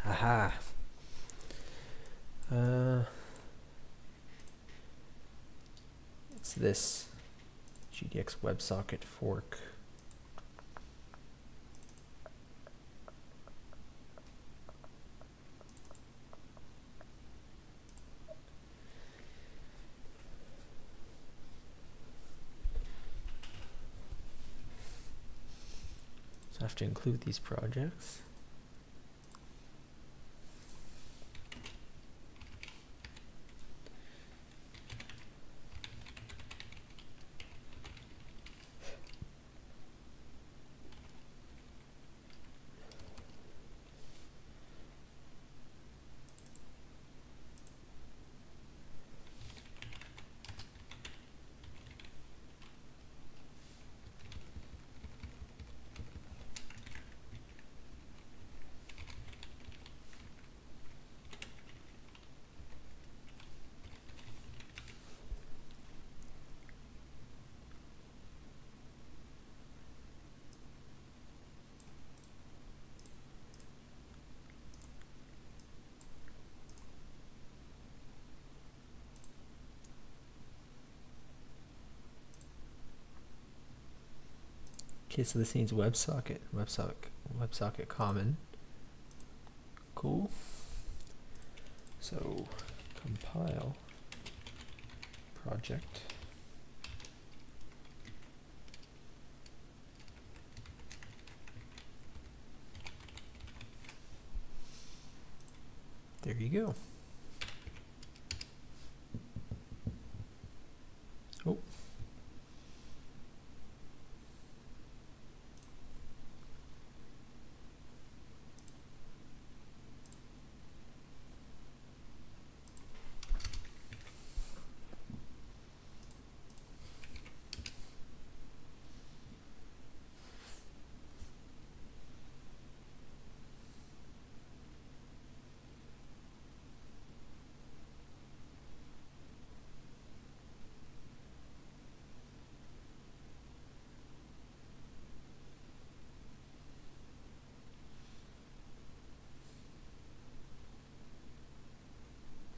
Haha. It's this GDX WebSocket fork. So I have to include these projects. Okay, so this needs WebSocket common. Cool. So compile project. There you go. Oh.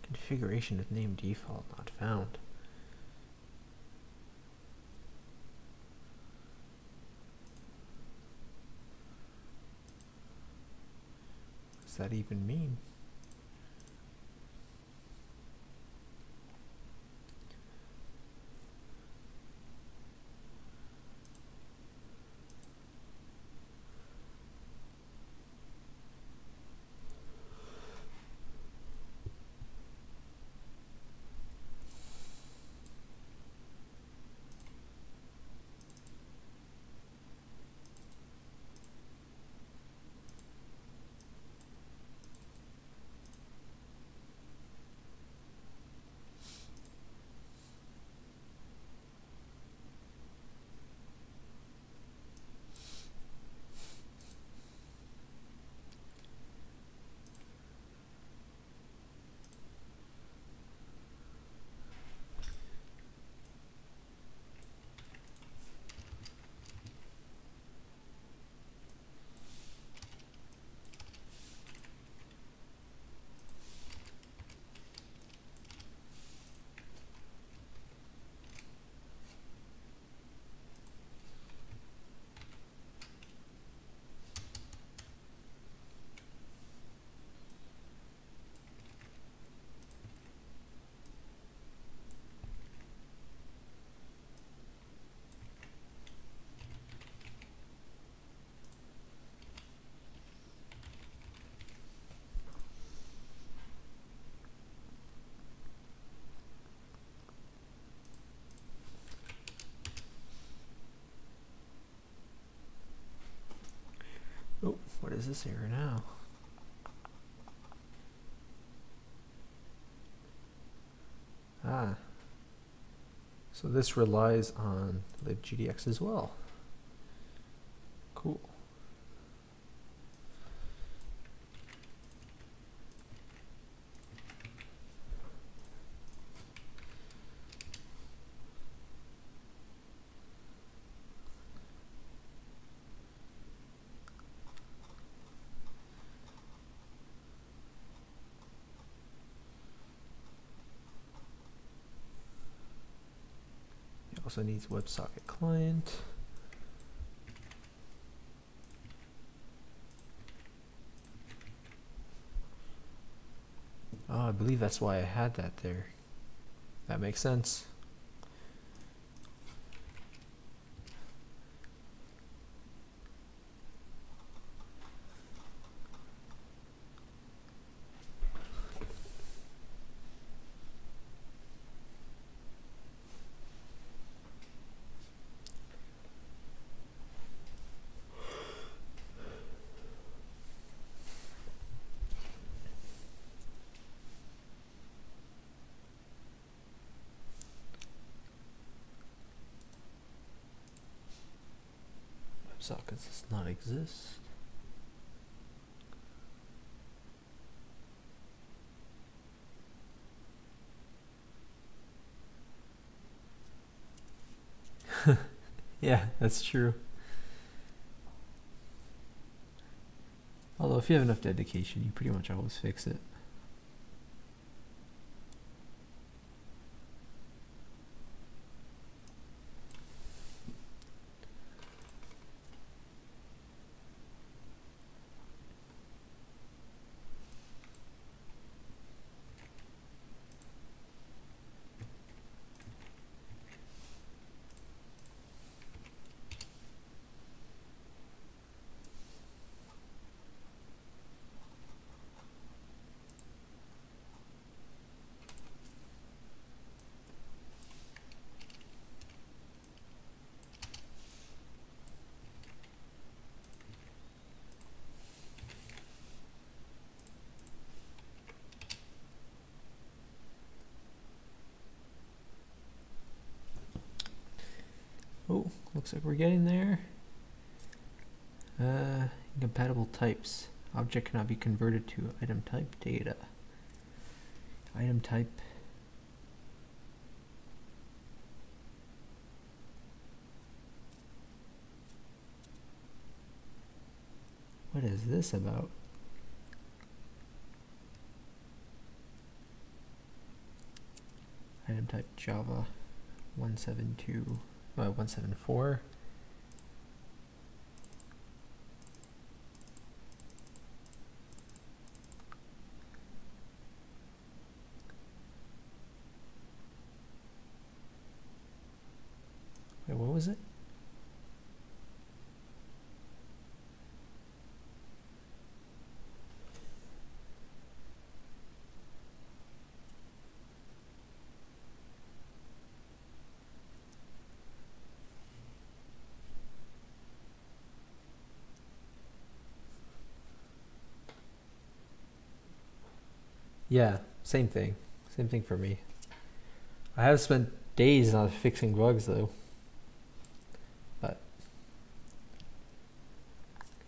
Configuration with name default not found. What does that even mean? Oh, what is this error now? Ah, so this relies on libgdx as well. Cool. Also needs WebSocket client. Oh, I believe that's why I had that there. That makes sense. WebSockets does not exist. Yeah, that's true. Although if you have enough dedication, you pretty much always fix it. Oh, looks like we're getting there. Incompatible types. Object cannot be converted to item type data. Item type. What is this about? Item type Java 172, 174. Wait, what was it? Yeah, same thing. Same thing for me. I have spent days on fixing bugs though. But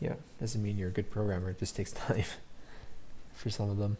yeah, doesn't mean you're a good programmer. It just takes time for some of them.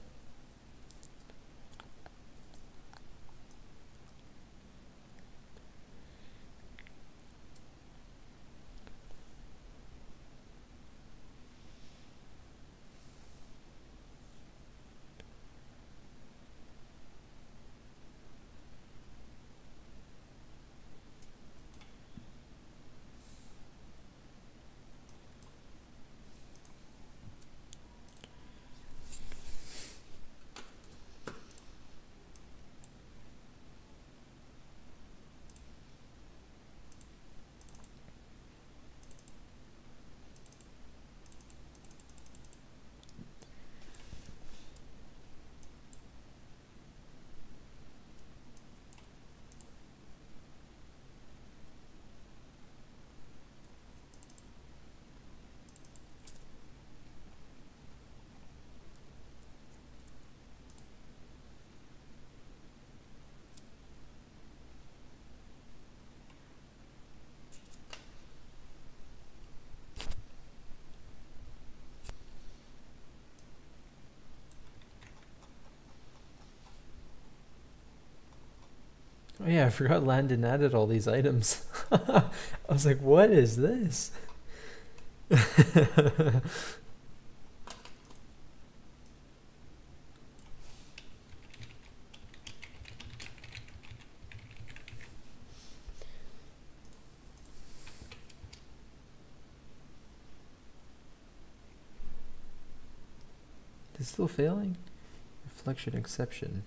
Oh yeah, I forgot Landon added all these items. I was like, what is this? it still failing? Reflection exception.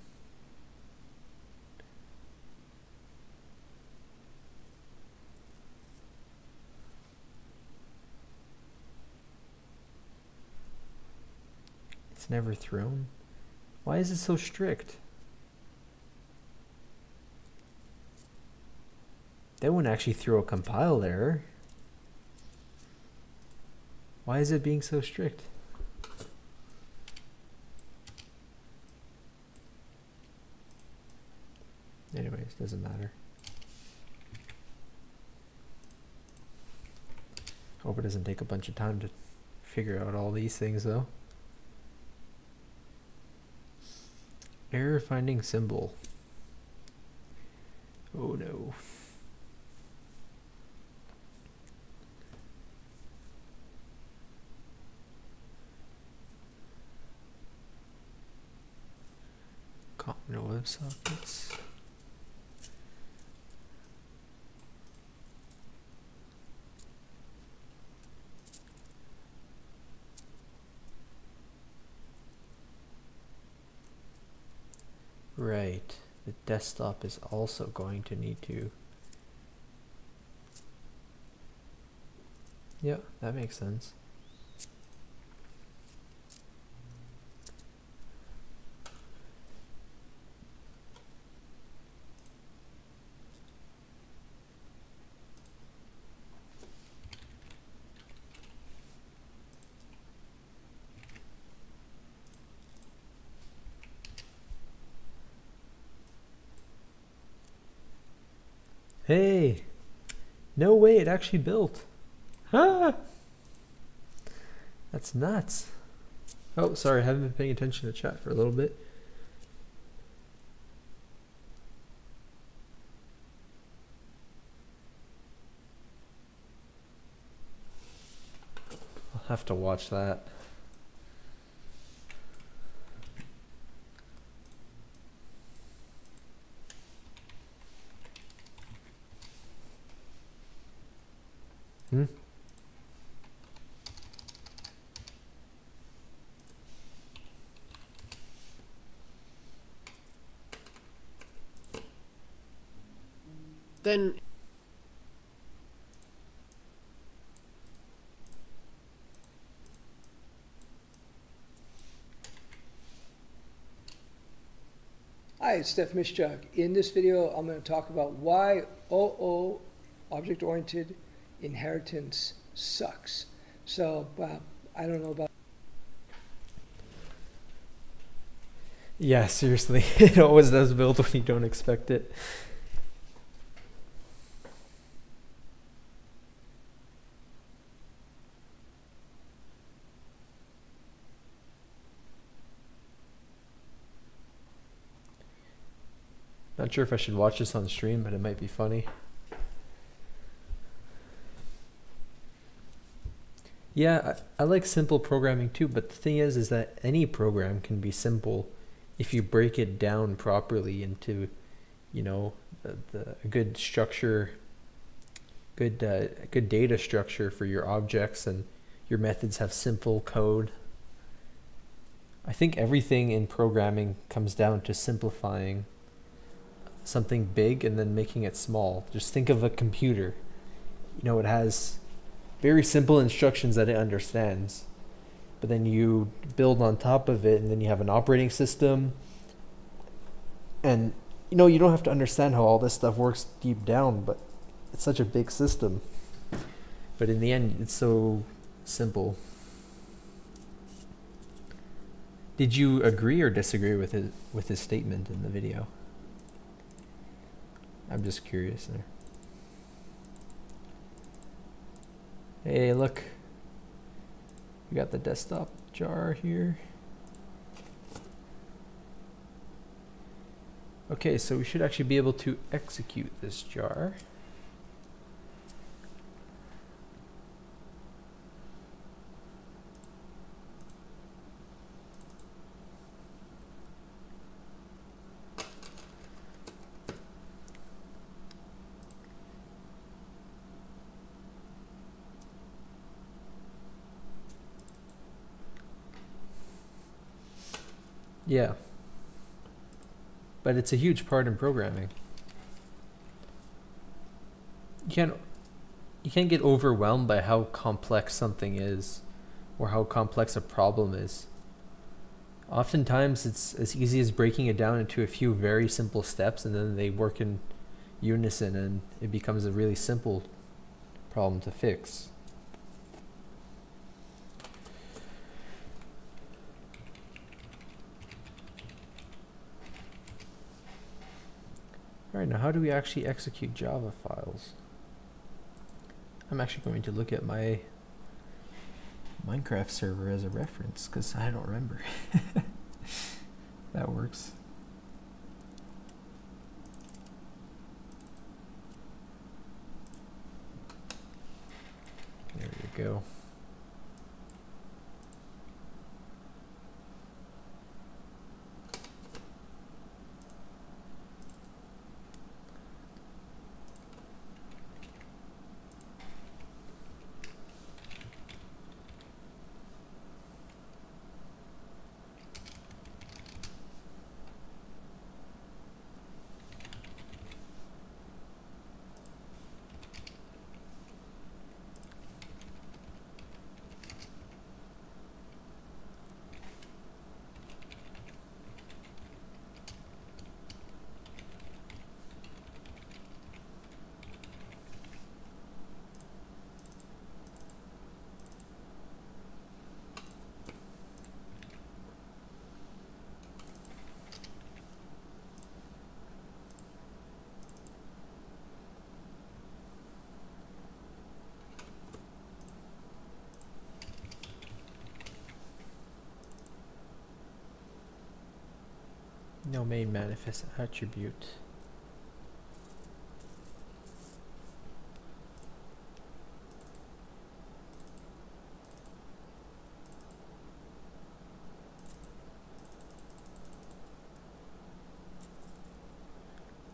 It's never thrown. Why is it so strict? That wouldn't actually throw a compile error. Why is it being so strict? Anyways, doesn't matter. Hope it doesn't take a bunch of time to figure out all these things though. Error finding symbol. Oh no. Common WebSockets. Right, the desktop is also going to need to. Yeah, that makes sense. Hey, no way, it actually built. Ah! That's nuts. Oh, sorry, I haven't been paying attention to chat for a little bit. I'll have to watch that. Hmm? Then Hi, it's Steph Mischuk. In this video, I'm going to talk about why OO, object-oriented inheritance, sucks. So, I don't know about... Yeah, seriously, it always does build when you don't expect it. Not sure if I should watch this on stream, but it might be funny. Yeah, I like simple programming too, but the thing is that any program can be simple if you break it down properly into, you know, the good structure, good data structure for your objects, and your methods have simple code. I think everything in programming comes down to simplifying something big and then making it small. Just think of a computer. You know, it has very simple instructions that it understands, but then you build on top of it, and then you have an operating system, and you know, you don't have to understand how all this stuff works deep down, but it's such a big system. But in the end, it's so simple. Did you agree or disagree with his statement in the video? I'm just curious there. Hey, look. We got the desktop jar here. Okay, so we should actually be able to execute this jar. Yeah. But it's a huge part in programming. You can't get overwhelmed by how complex something is or how complex a problem is. Oftentimes it's as easy as breaking it down into a few very simple steps, and then they work in unison and it becomes a really simple problem to fix. Alright, now how do we actually execute Java files? I'm actually going to look at my Minecraft server as a reference because I don't remember. That works. There you go. No main manifest attribute.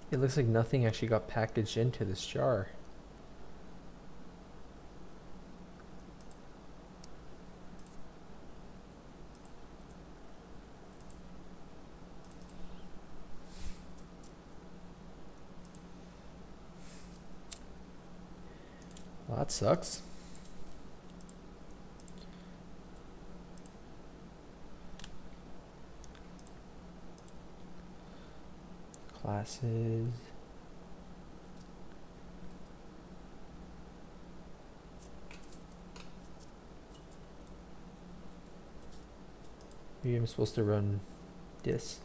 It looks like nothing actually got packaged into this jar. Well, that sucks. Classes. Maybe I'm supposed to run dist.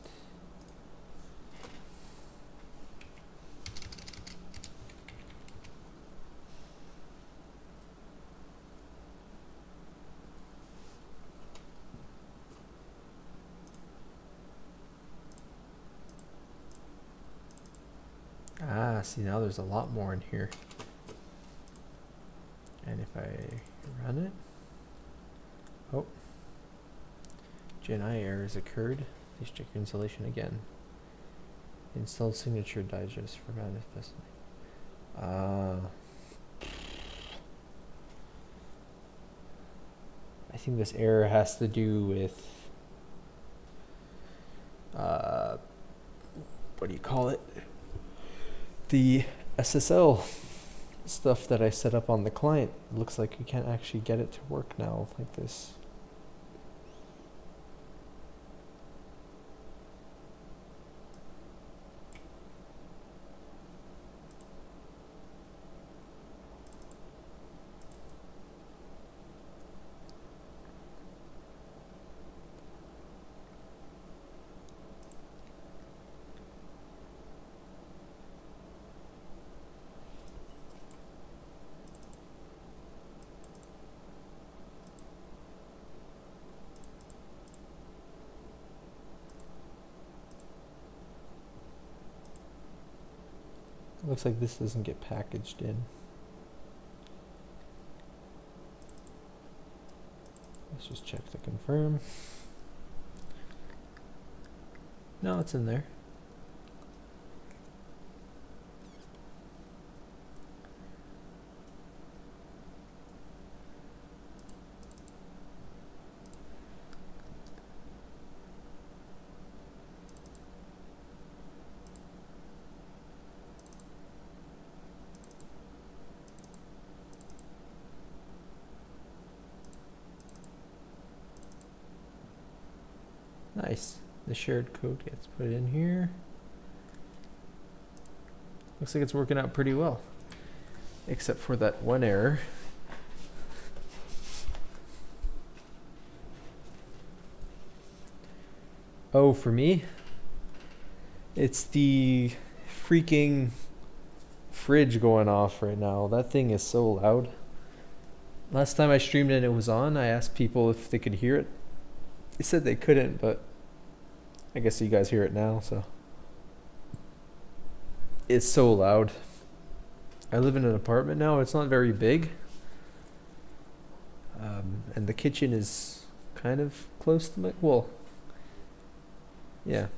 Ah, see, now there's a lot more in here. And if I run it, oh, Gen I error has occurred. Please check your installation again. Install signature digest for manifesting. I think this error has to do with what do you call it? The SSL stuff that I set up on the client. Looks like you can't actually get it to work now like this. Looks like this doesn't get packaged in. Let's just check to confirm. No, it's in there. Nice. The shared code gets put in here. Looks like it's working out pretty well. Except for that one error. Oh, for me? It's the freaking fridge going off right now. That thing is so loud. Last time I streamed and it was on, I asked people if they could hear it. They said they couldn't, but I guess you guys hear it now, so. It's so loud. I live in an apartment now. It's not very big. And the kitchen is kind of close to my, well, yeah.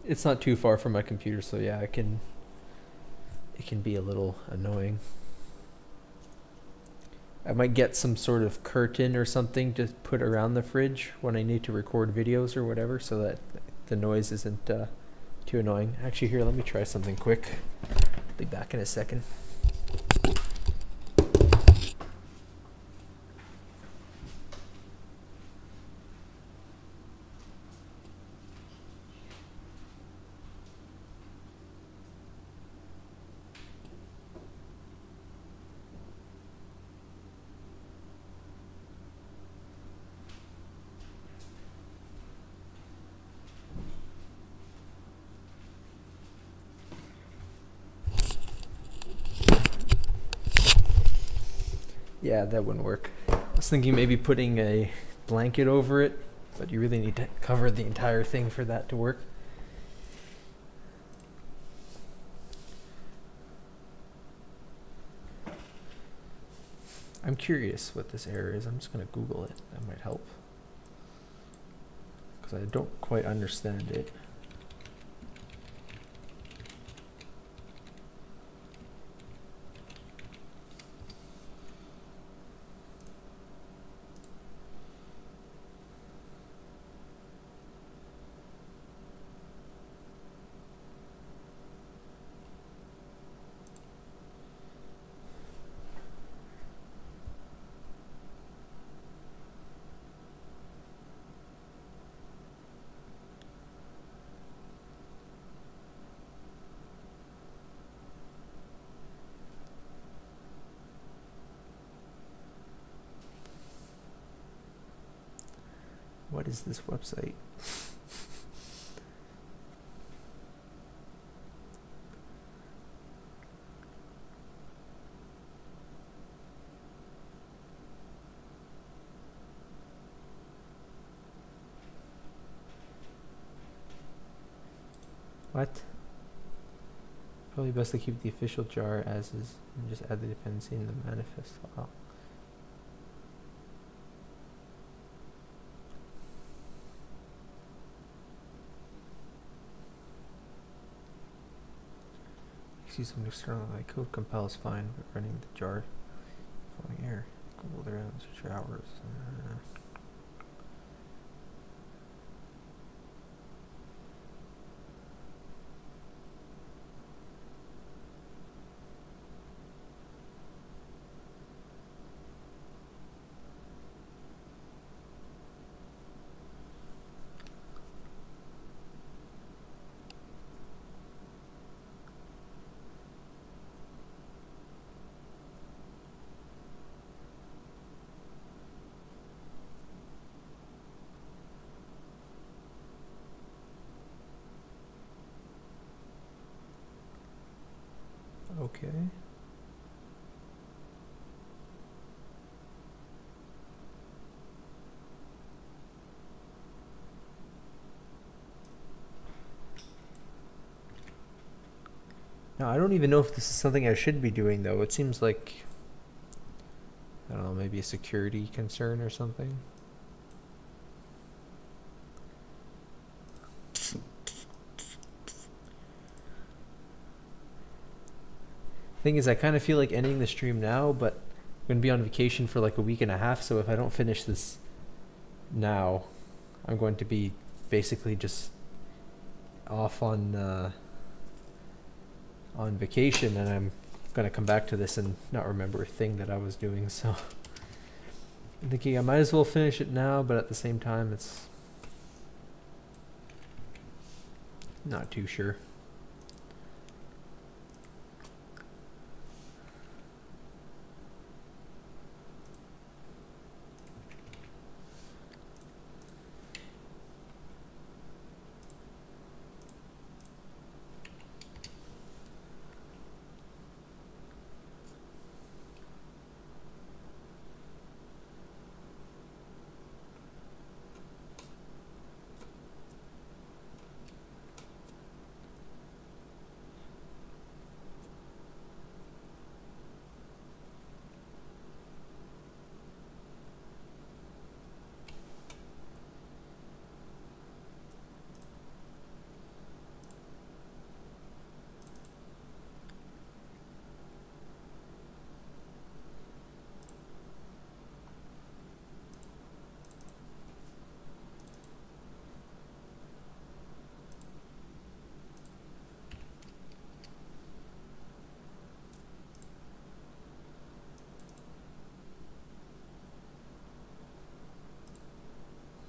It's not too far from my computer, so yeah, it can be a little annoying. I might get some sort of curtain or something to put around the fridge when I need to record videos or whatever, so that the noise isn't too annoying. Actually, here, let me try something quick. Be back in a second. Yeah, that wouldn't work. I was thinking maybe putting a blanket over it, but you really need to cover the entire thing for that to work. I'm curious what this error is. I'm just going to Google it. That might help. Because I don't quite understand it. What is this website? What? Probably best to keep the official jar as is and just add the dependency in the manifest file. See some external like code compile is fine, but running the jar following error. Google their search hours. Okay. Now, I don't even know if this is something I should be doing, though. It seems like, I don't know, maybe a security concern or something. Thing is, I kind of feel like ending the stream now, but I'm going to be on vacation for like a week and a half, so if I don't finish this now, I'm going to be basically just off on vacation, and I'm going to come back to this and not remember a thing that I was doing, so I'm thinking I might as well finish it now, but at the same time, it's Not too sure.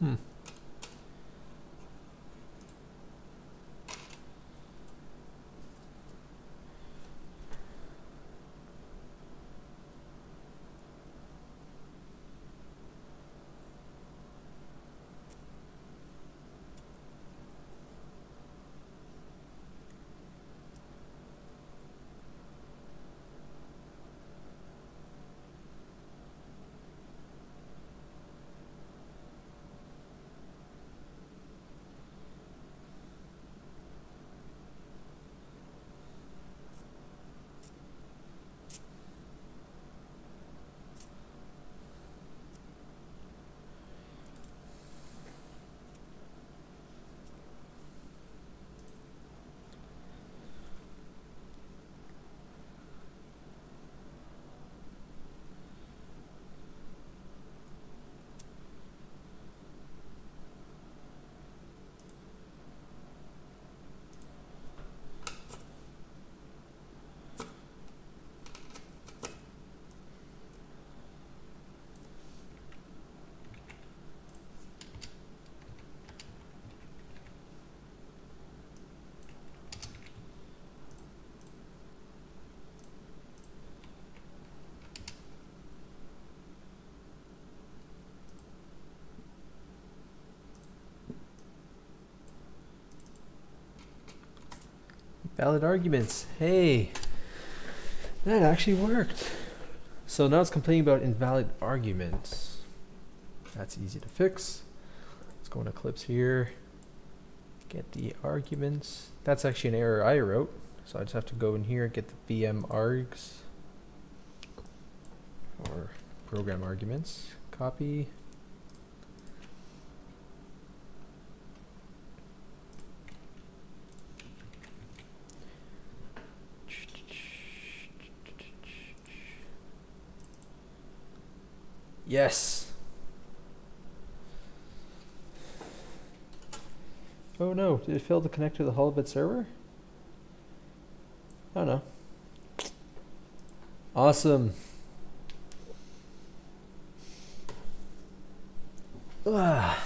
Hmm. Valid arguments. Hey, that actually worked. So now it's complaining about invalid arguments. That's easy to fix. Let's go into Eclipse here. Get the arguments. That's actually an error I wrote. So I just have to go in here and get the VM args or program arguments. Copy. Yes. Oh no, did it fail to connect to the Holobit server? Oh no. Awesome. Alright,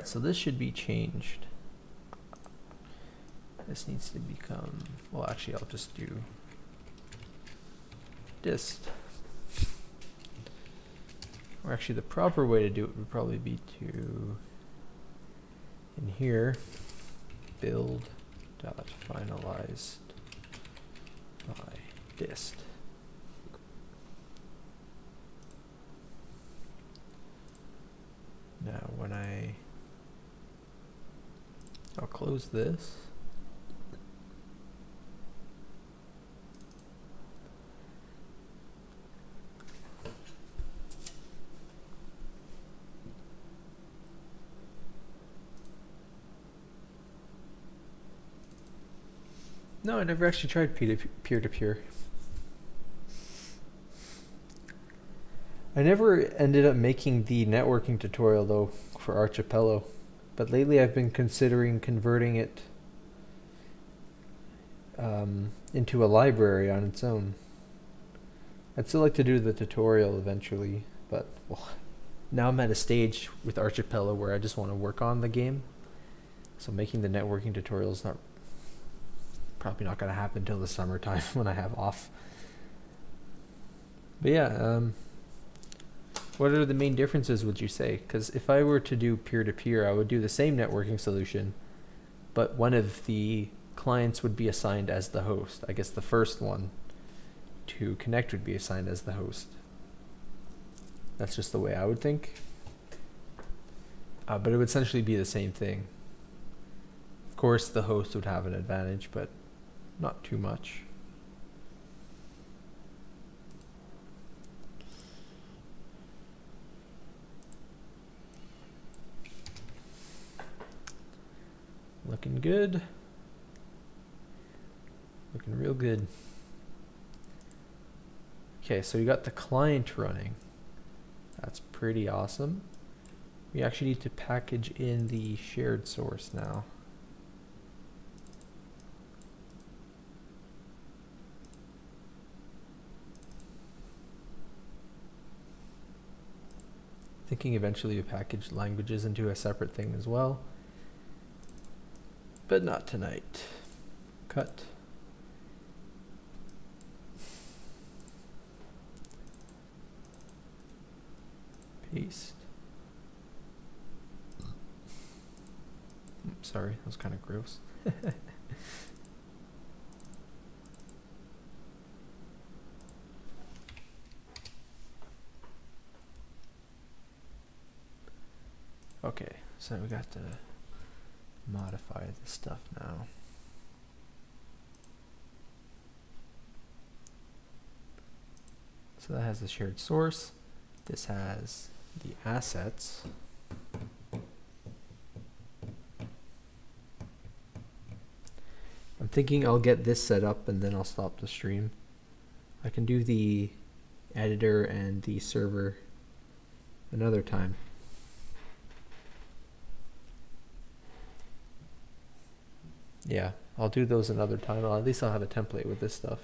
so this should be changed. This needs to become, well actually I'll just do dist. Or actually the proper way to do it would probably be to, in here, build.finalized by dist. Now when I'll close this. No, I never actually tried peer-to-peer. I never ended up making the networking tutorial though for Archipelo, but lately I've been considering converting it into a library on its own. I'd still like to do the tutorial eventually, but well, now I'm at a stage with Archipelo where I just want to work on the game. So making the networking tutorials probably not going to happen till the summertime when I have off. But yeah, what are the main differences, would you say? Because if I were to do peer-to-peer, I would do the same networking solution, but one of the clients would be assigned as the host. I guess the first one to connect would be assigned as the host. That's just the way I would think. But it would essentially be the same thing. Of course, the host would have an advantage, but not too much. Looking good. Looking real good. Okay, so you got the client running. That's pretty awesome. We actually need to package in the shared source now. Thinking eventually of package languages into a separate thing as well. But not tonight. Cut. Paste. Sorry, that was kind of gross. Okay, so we got to modify this stuff now. So that has the shared source. This has the assets. I'm thinking I'll get this set up and then I'll stop the stream. I can do the editor and the server another time. Yeah, I'll do those another time. At least I'll have a template with this stuff.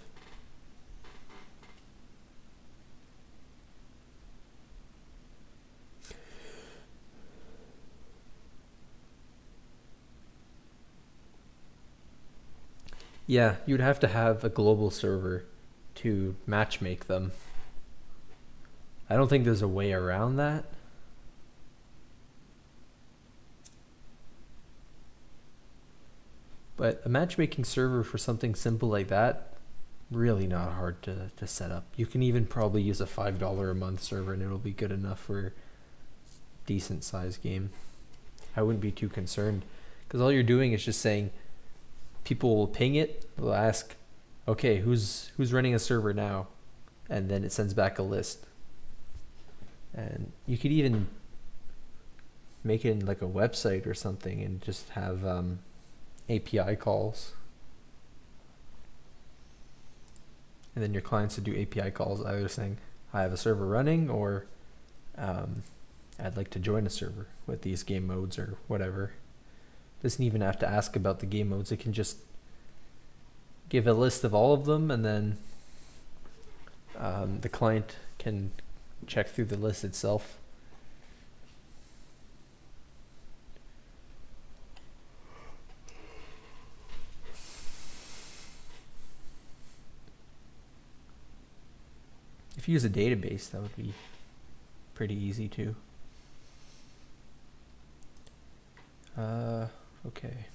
Yeah, you'd have to have a global server to matchmake them. I don't think there's a way around that. But a matchmaking server for something simple like that, really not hard to set up. You can even probably use a $5 a month server and it'll be good enough for a decent size game. I wouldn't be too concerned because all you're doing is just saying people will ping it, they'll ask, okay, who's running a server now? And then it sends back a list. And you could even make it in like a website or something and just have API calls. And then your clients would do API calls either saying, I have a server running, or I'd like to join a server with these game modes or whatever. Doesn't even have to ask about the game modes. It can just give a list of all of them, and then the client can check through the list itself. If you use a database, that would be pretty easy too. Okay.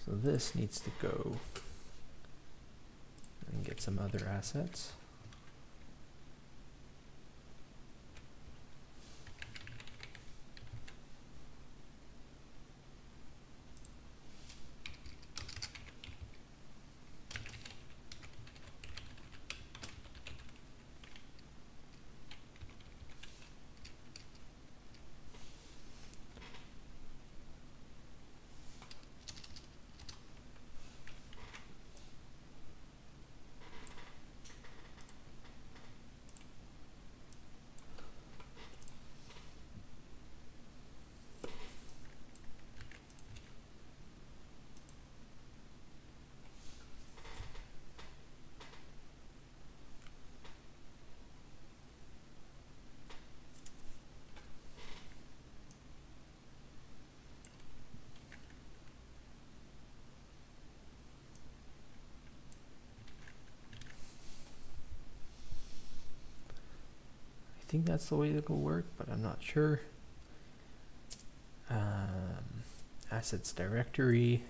So this needs to go and get some other assets. think that's the way it'll work, but I'm not sure. Assets directory.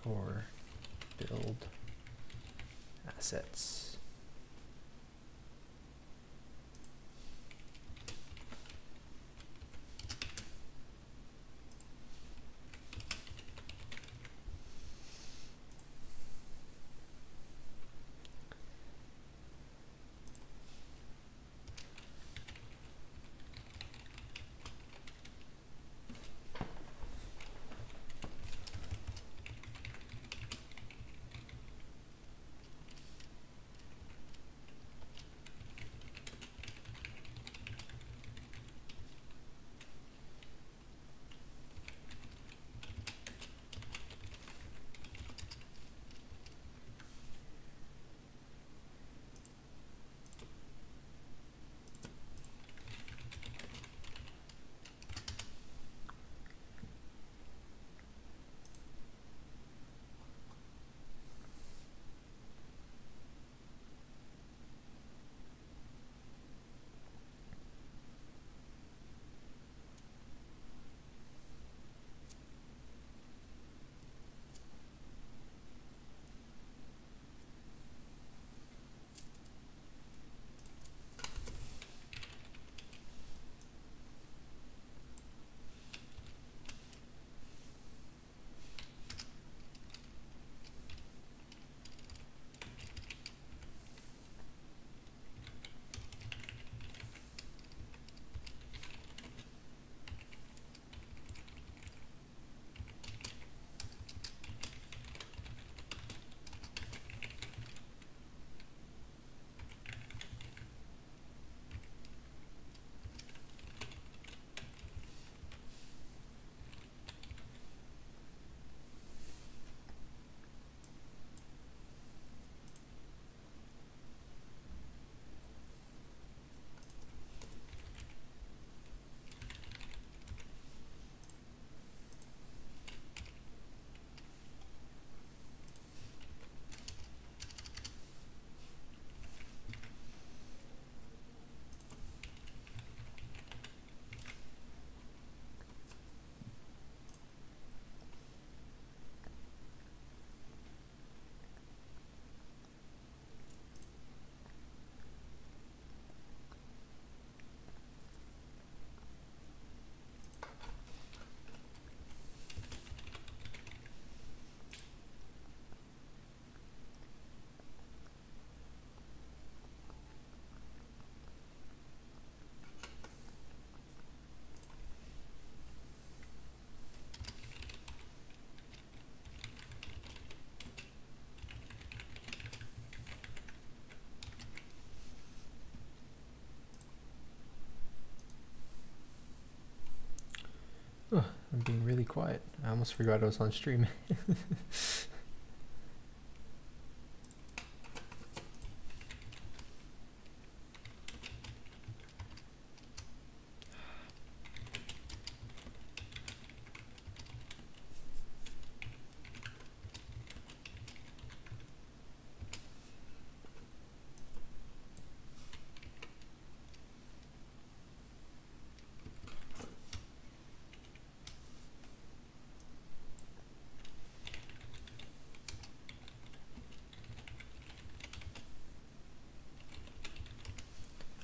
Or build assets. Oh, I'm being really quiet. I almost forgot I was on stream.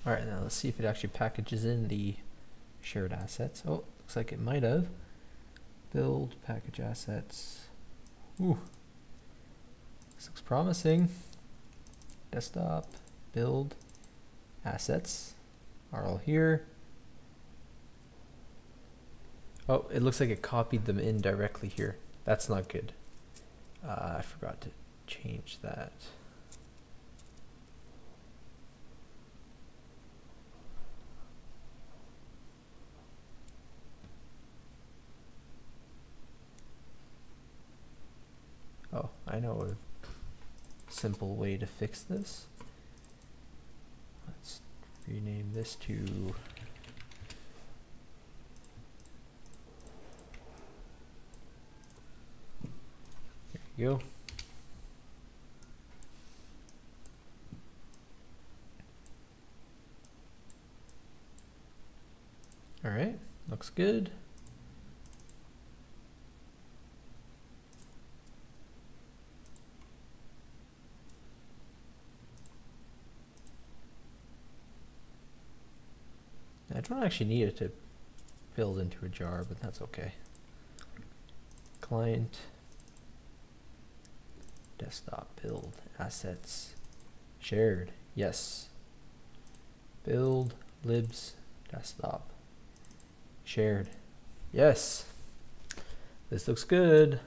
All right, now let's see if it actually packages in the shared assets. Oh, looks like it might have. Build package assets. Ooh, this looks promising. Desktop, build, assets are all here. Oh, it looks like it copied them in directly here. That's not good. I forgot to change that. Oh, I know a simple way to fix this. Let's rename this to go. All right, looks good. I don't actually need it to build into a jar, but that's okay. Client, desktop, build, assets, shared, yes. Build, libs, desktop, shared, yes. This looks good.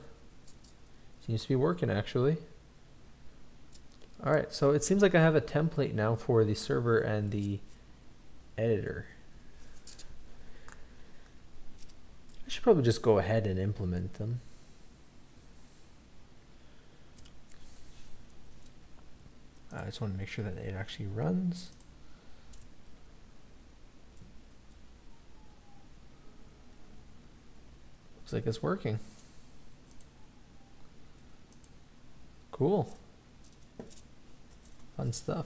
Seems to be working actually. All right, so it seems like I have a template now for the server and the editor. I should probably just go ahead and implement them. I just want to make sure that it actually runs. Looks like it's working. Cool. Fun stuff.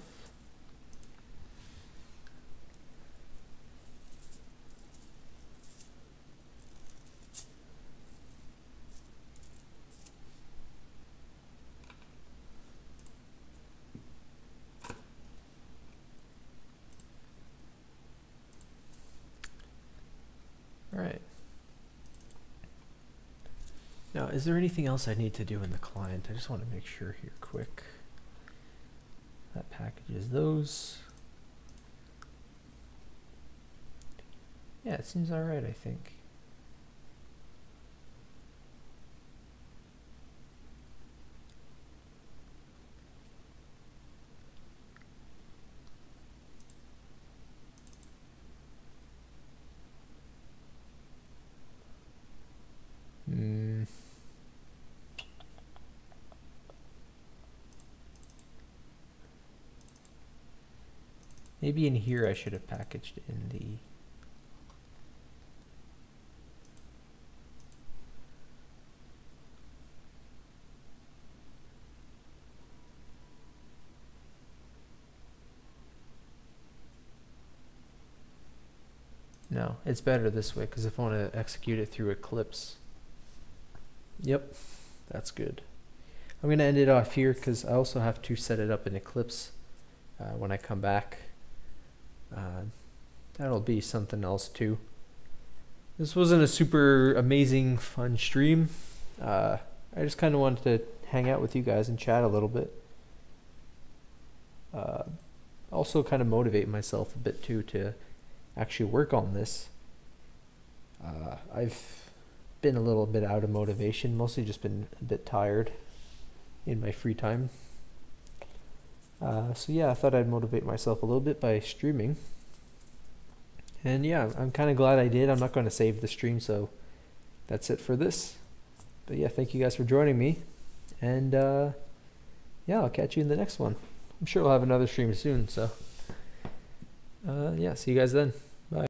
All right. Now, is there anything else I need to do in the client? I just want to make sure here quick. That packages those. Yeah, it seems all right, I think. Maybe in here I should have packaged in the... No, it's better this way because if I want to execute it through Eclipse. Yep, that's good. I'm going to end it off here because I also have to set it up in Eclipse when I come back. That'll be something else too. This wasn't a super amazing fun stream. I just kind of wanted to hang out with you guys and chat a little bit. Also kind of motivate myself a bit too to actually work on this. I've been a little bit out of motivation, mostly just been a bit tired in my free time. So yeah, I thought I'd motivate myself a little bit by streaming. And yeah, I'm kind of glad I did. I'm not going to save the stream, so that's it for this. But yeah, thank you guys for joining me. And yeah, I'll catch you in the next one. I'm sure we'll have another stream soon, so yeah, see you guys then.